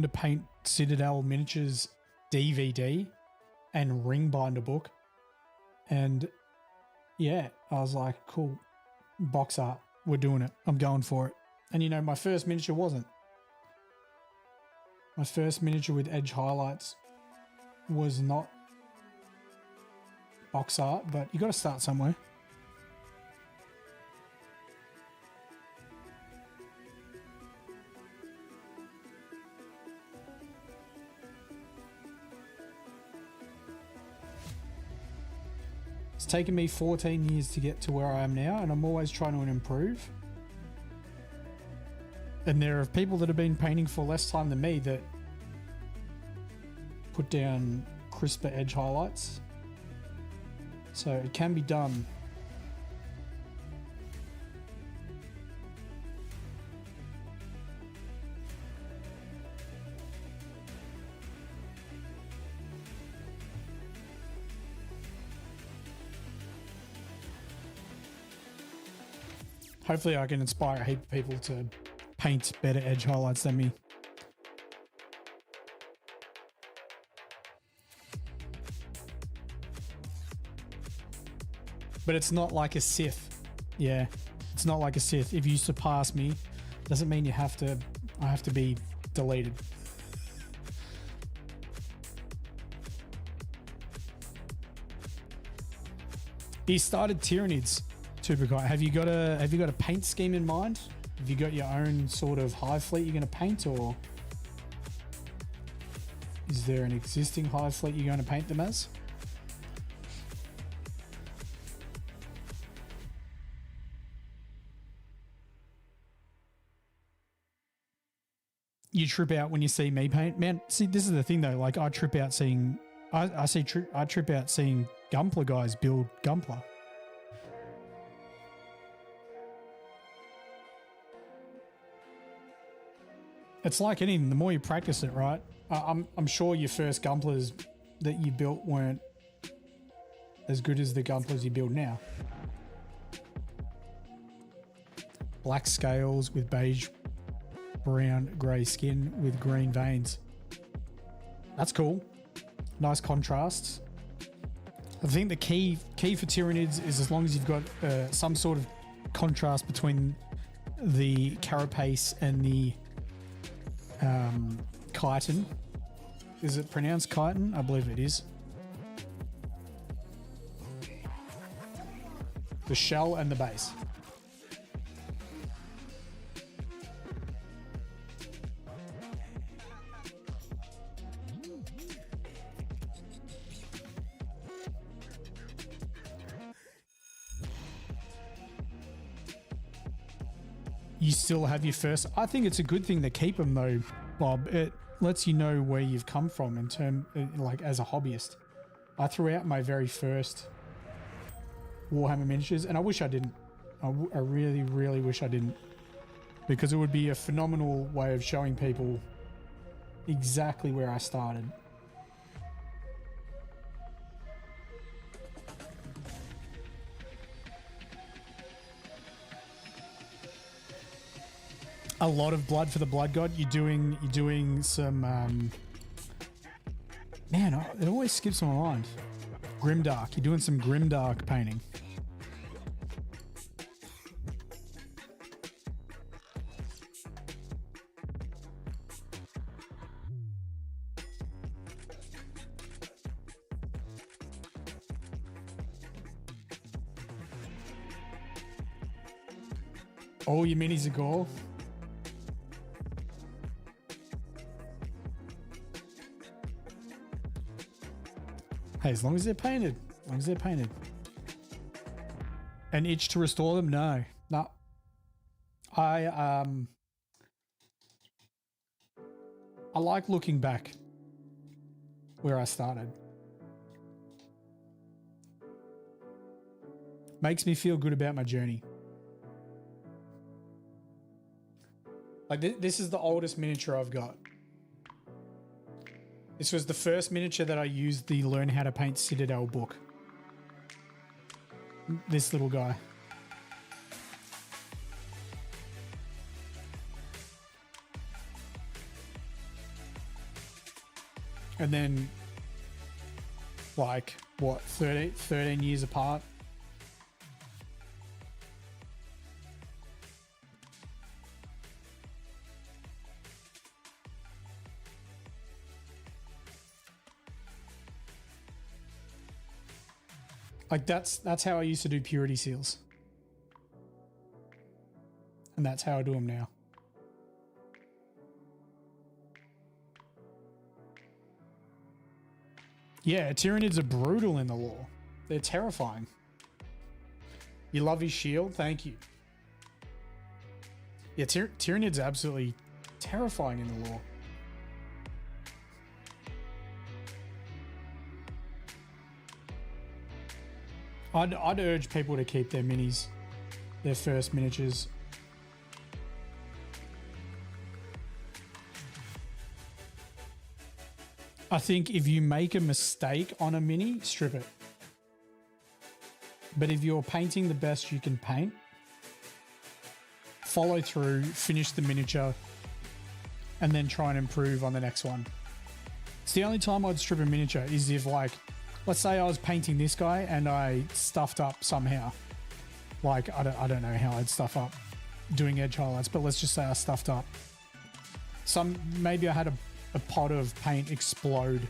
to Paint Citadel Miniatures DVD and ring binder book. And yeah, I was like, cool, box art, we're doing it. I'm going for it. And my first miniature wasn't. My first miniature with edge highlights was not box art, but you got to start somewhere. It's taken me 14 years to get to where I am now, and I'm always trying to improve. And there are people that have been painting for less time than me that put down crisper edge highlights. So it can be done. Hopefully I can inspire a heap of people to paint better edge highlights than me. But it's not like a Sith. Yeah, it's not like a Sith. If you surpass me, doesn't mean I have to be deleted. He started Tyranids. Tubakai. Have you got a paint scheme in mind? Have you got your own sort of hive fleet you're going to paint, or is there an existing hive fleet you're going to paint them as? You trip out when you see me paint, man. See, this is the thing though. Like I trip out seeing, I trip out seeing Gunpla guys build Gunpla. It's like anything. The more you practice it, right? I'm sure your first Gunplas that you built weren't as good as the Gunplas you build now. Black scales with beige, brown, grey skin with green veins. That's cool. Nice contrasts. I think the key for Tyranids is as long as you've got some sort of contrast between the carapace and the chitin. Is it pronounced chitin? I believe it is. The shell and the base. You still have your first. I think it's a good thing to keep them though, Bob. It lets you know where you've come from in term, like as a hobbyist. I threw out my very first Warhammer miniatures, and I wish I didn't. I really, really wish I didn't, because it would be a phenomenal way of showing people exactly where I started. A lot of blood for the Blood God. You're doing some man, it always skips my mind. Grimdark. You're doing some Grimdark painting. All your minis are gore. Hey, as long as they're painted. As long as they're painted. An itch to restore them? No. No. I like looking back where I started. Makes me feel good about my journey. Like this is the oldest miniature I've got. This was the first miniature that I used the Learn How to Paint Citadel book. This little guy. And then, like, what, 13 years apart? Like that's how I used to do purity seals. And that's how I do them now. Yeah, Tyranids are brutal in the lore. They're terrifying. You love his shield? Thank you. Yeah, Tyranids are absolutely terrifying in the lore. I'd urge people to keep their minis, their first miniatures. I think if you make a mistake on a mini, strip it. But if you're painting the best you can paint, follow through, finish the miniature, and then try and improve on the next one. It's the only time I'd strip a miniature is if, like, let's say I was painting this guy and I stuffed up somehow. Like, I don't know how I'd stuff up doing edge highlights, but let's just say I stuffed up. Maybe I had a pot of paint explode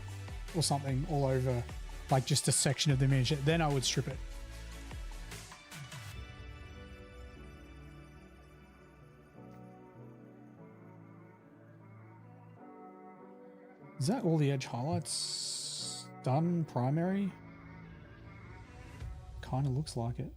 or something all over, like just a section of the miniature. Then I would strip it. Is that all the edge highlights done? Primary? Kind of looks like it.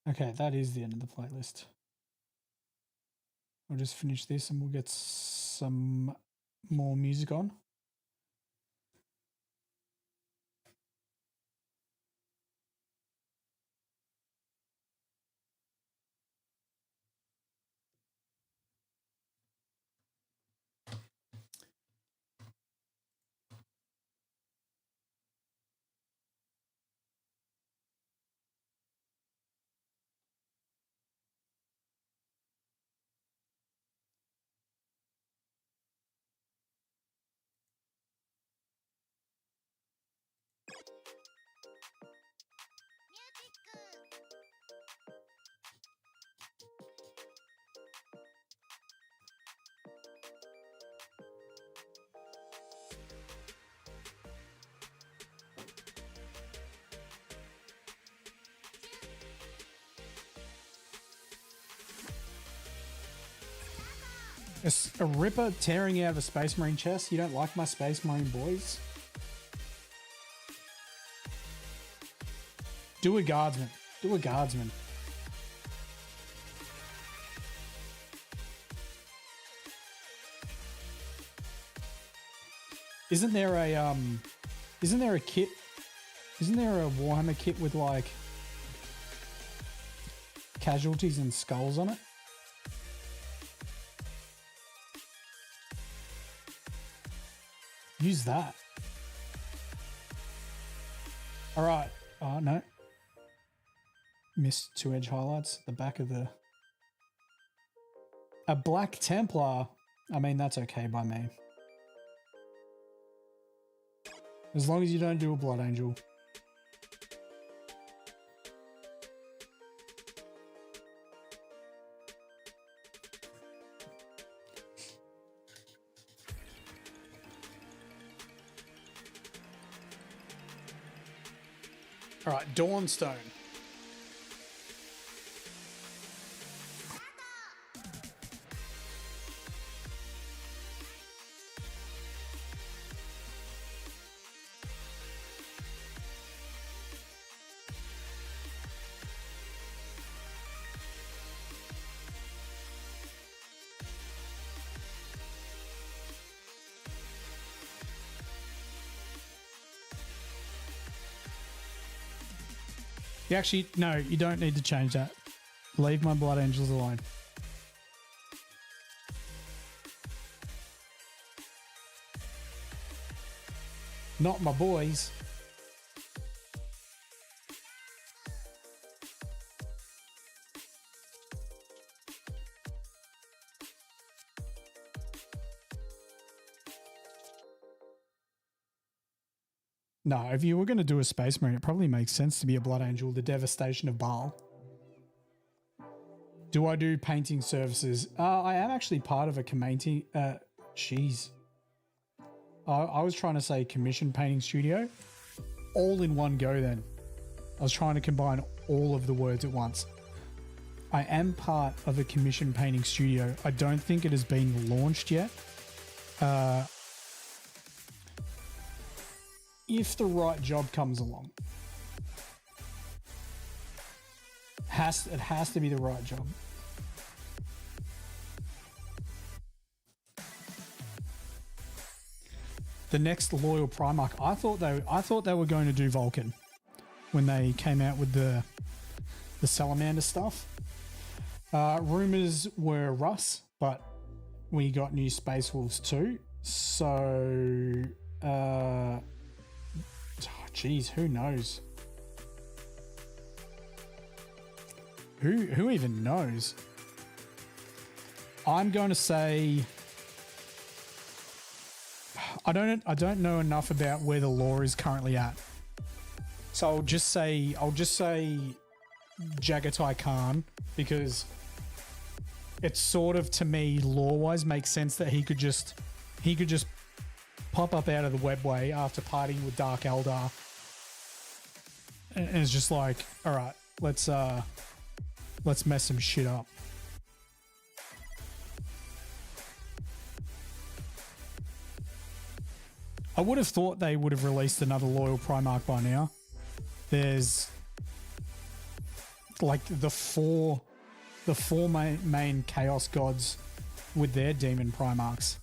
Okay, that is the end of the playlist. I'll just finish this and we'll get some more music on. A ripper tearing out of a Space Marine chest? You don't like my Space Marine boys? Do a guardsman. Do a guardsman. Isn't there a kit? Isn't there a Warhammer kit with like casualties and skulls on it? Use that. All right. Oh, no. Missed 2 edge highlights. The back of the... A Black Templar. I mean, that's okay by me. As long as you don't do a Blood Angel. All right, Dawnstone. You actually, no, you don't need to change that. Leave my Blood Angels alone. Not my boys. No, if you were going to do a Space Marine, it probably makes sense to be a Blood Angel, the Devastation of Baal. Do I do painting services? I am actually part of a painting. Jeez. I was trying to say commission painting studio. All in one go then. I was trying to combine all of the words at once. I am part of a commission painting studio. I don't think it has been launched yet. If the right job comes along. It has to be the right job. The next Loyal Primarch. I thought they were going to do Vulcan when they came out with the Salamander stuff. Rumors were Russ, but we got new Space Wolves too. So geez, who knows? Who even knows? I'm going to say I don't know enough about where the lore is currently at. So I'll just say Jagatai Khan, because it sort of, to me, lore-wise makes sense that he could just pop up out of the webway after partying with Dark Eldar. And it's just like, all right, let's mess some shit up. I would have thought they would have released another Loyal Primarch by now. There's like the four main Chaos Gods with their Demon Primarchs.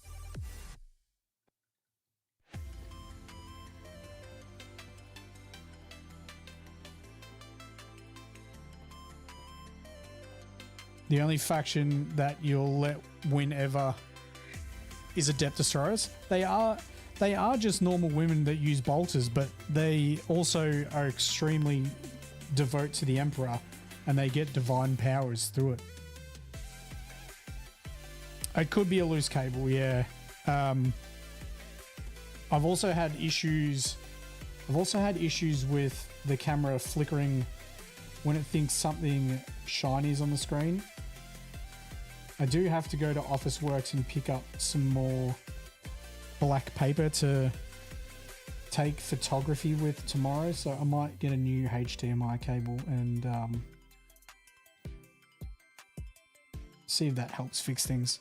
The only faction that you'll let win ever is Adept Destroyers. They are just normal women that use bolters, but they also are extremely devout to the Emperor, and they get divine powers through it. It could be a loose cable, yeah. I've also had issues with the camera flickering when it thinks something shiny is on the screen. I do have to go to Officeworks and pick up some more black paper to take photography with tomorrow, so I might get a new HDMI cable and see if that helps fix things.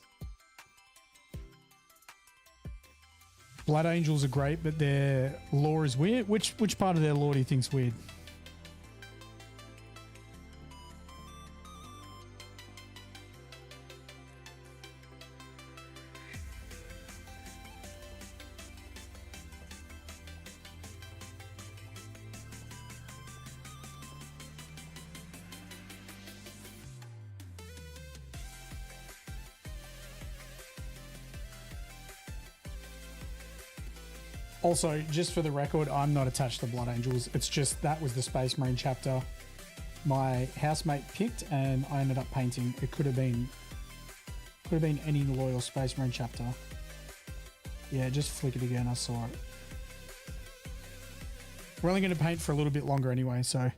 Blood Angels are great, but their lore is weird. Which part of their lore do you think's weird? Also, just for the record, I'm not attached to Blood Angels. It's just that was the Space Marine chapter my housemate picked, and I ended up painting. It could have been any loyal Space Marine chapter. Yeah, just flick it again. I saw it. We're only going to paint for a little bit longer anyway, so.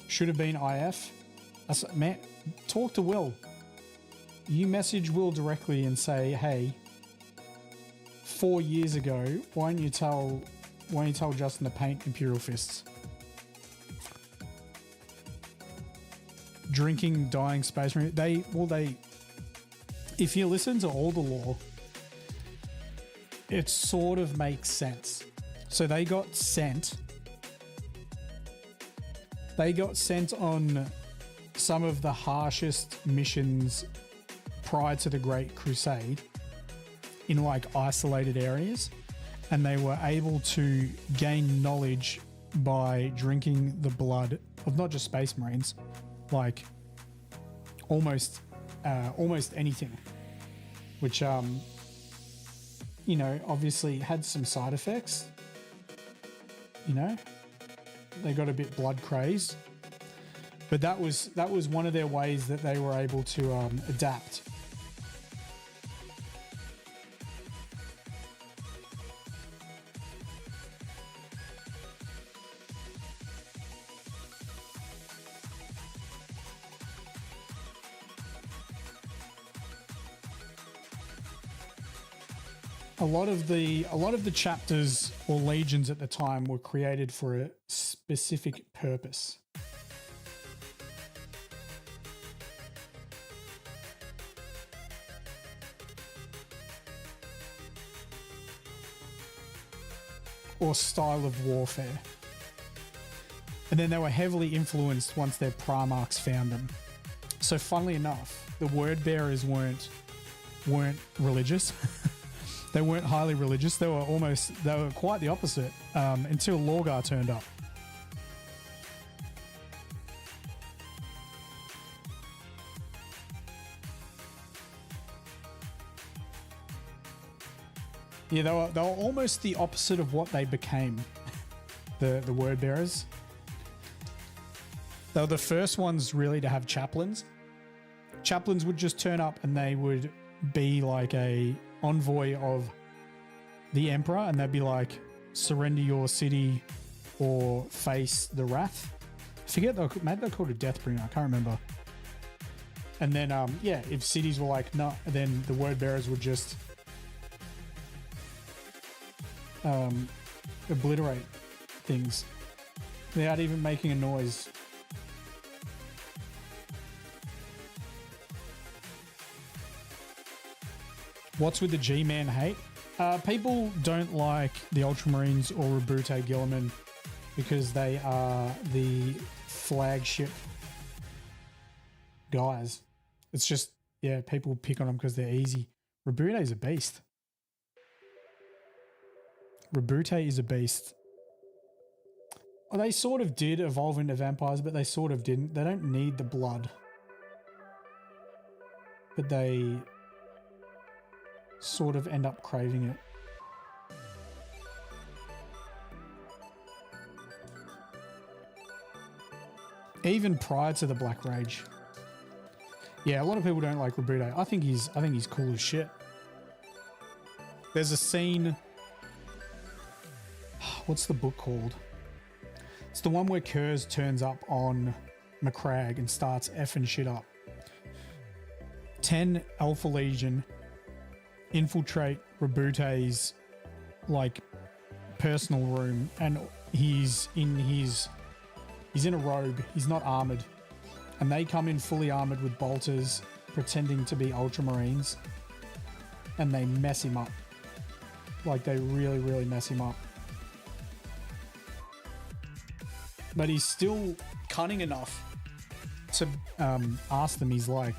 Should have been IF. Man, talk to Will. You message Will directly and say, hey, 4 years ago, why don't you tell Justin to paint Imperial Fists? Drinking, dying Space Marine. If you listen to all the lore, it sort of makes sense. So they got sent on some of the harshest missions prior to the Great Crusade in like isolated areas, and they were able to gain knowledge by drinking the blood of not just Space Marines, like almost anything, which obviously had some side effects. They got a bit blood crazed, but that was one of their ways that they were able to adapt. A lot of the chapters or legions at the time were created for a specific purpose. Or style of warfare. And then they were heavily influenced once their Primarchs found them. So funnily enough, the word bearers weren't religious. They weren't highly religious. They were quite the opposite until Lorgar turned up. Yeah, they were almost the opposite of what they became, the word bearers. They were the first ones really to have chaplains. Chaplains would just turn up and they would be like a envoy of the Emperor, and they'd be like, surrender your city or face the wrath. I forget, maybe they're called a Deathbringer, I can't remember. And then, if cities were like, no, then the word bearers would just obliterate things without even making a noise. What's with the G-Man hate? People don't like the Ultramarines or Rabute Guilliman because they are the flagship guys. It's just, people pick on them because they're easy. Rabute is a beast. Rabute is a beast. Well, they sort of did evolve into vampires, but they sort of didn't. They don't need the blood. But they sort of end up craving it. Even prior to the Black Rage. Yeah, a lot of people don't like Rabute. I think he's cool as shit. There's a scene. What's the book called? It's the one where Kurz turns up on Macragge and starts effing shit up. 10 Alpha Legion infiltrate Rabute's like personal room, and he's in a robe. He's not armored, And they come in fully armored with bolters, pretending to be Ultramarines, and they mess him up. Like, they really, really mess him up. But he's still cunning enough to ask them. He's like,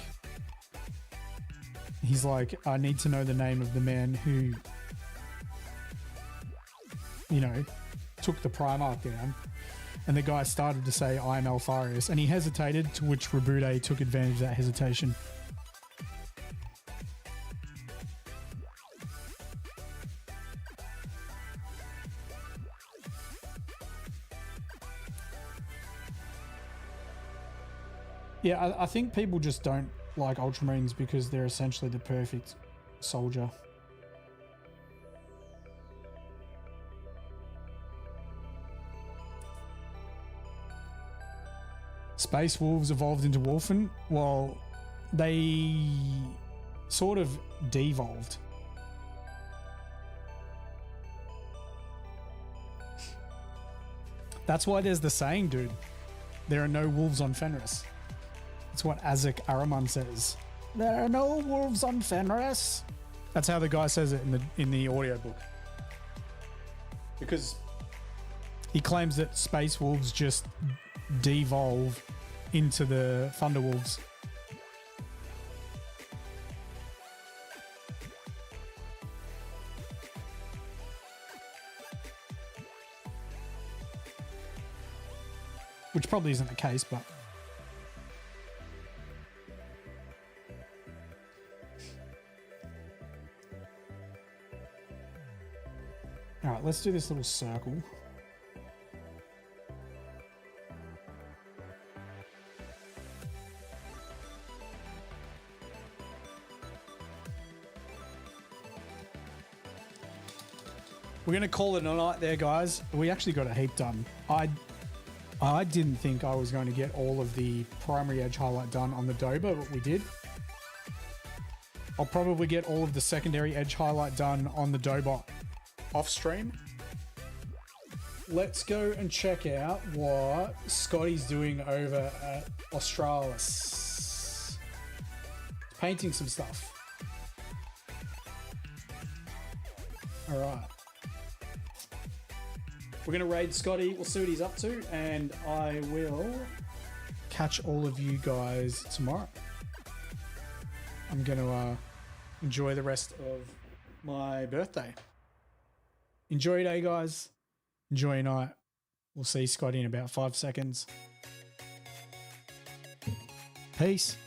I need to know the name of the man who, you know, took the Primarch down. And the guy started to say, I am Alfarius. And he hesitated, to which Rabude took advantage of that hesitation. Yeah, I think people just don't like Ultramarines because they're essentially the perfect soldier. Space Wolves evolved into Wolfen. Well, they sort of devolved. That's why there's the saying, dude. There are no wolves on Fenris. That's what Azek Araman says. There are no wolves on Fenris. That's how the guy says it in the audiobook. Because he claims that Space Wolves just devolve into the Thunder Wolves. Which probably isn't the case, but... Alright, let's do this little circle. We're going to call it a night there, guys. We actually got a heap done. I didn't think I was going to get all of the primary edge highlight done on the Doba, but we did. I'll probably get all of the secondary edge highlight done on the Dobot off stream. Let's go and check out what Scotty's doing over at Australis. Painting some stuff. All right. We're going to raid Scotty. We'll see what he's up to, and I will catch all of you guys tomorrow. I'm going to enjoy the rest of my birthday. Enjoy your day, guys. Enjoy your night. We'll see Scotty in about 5 seconds. Peace.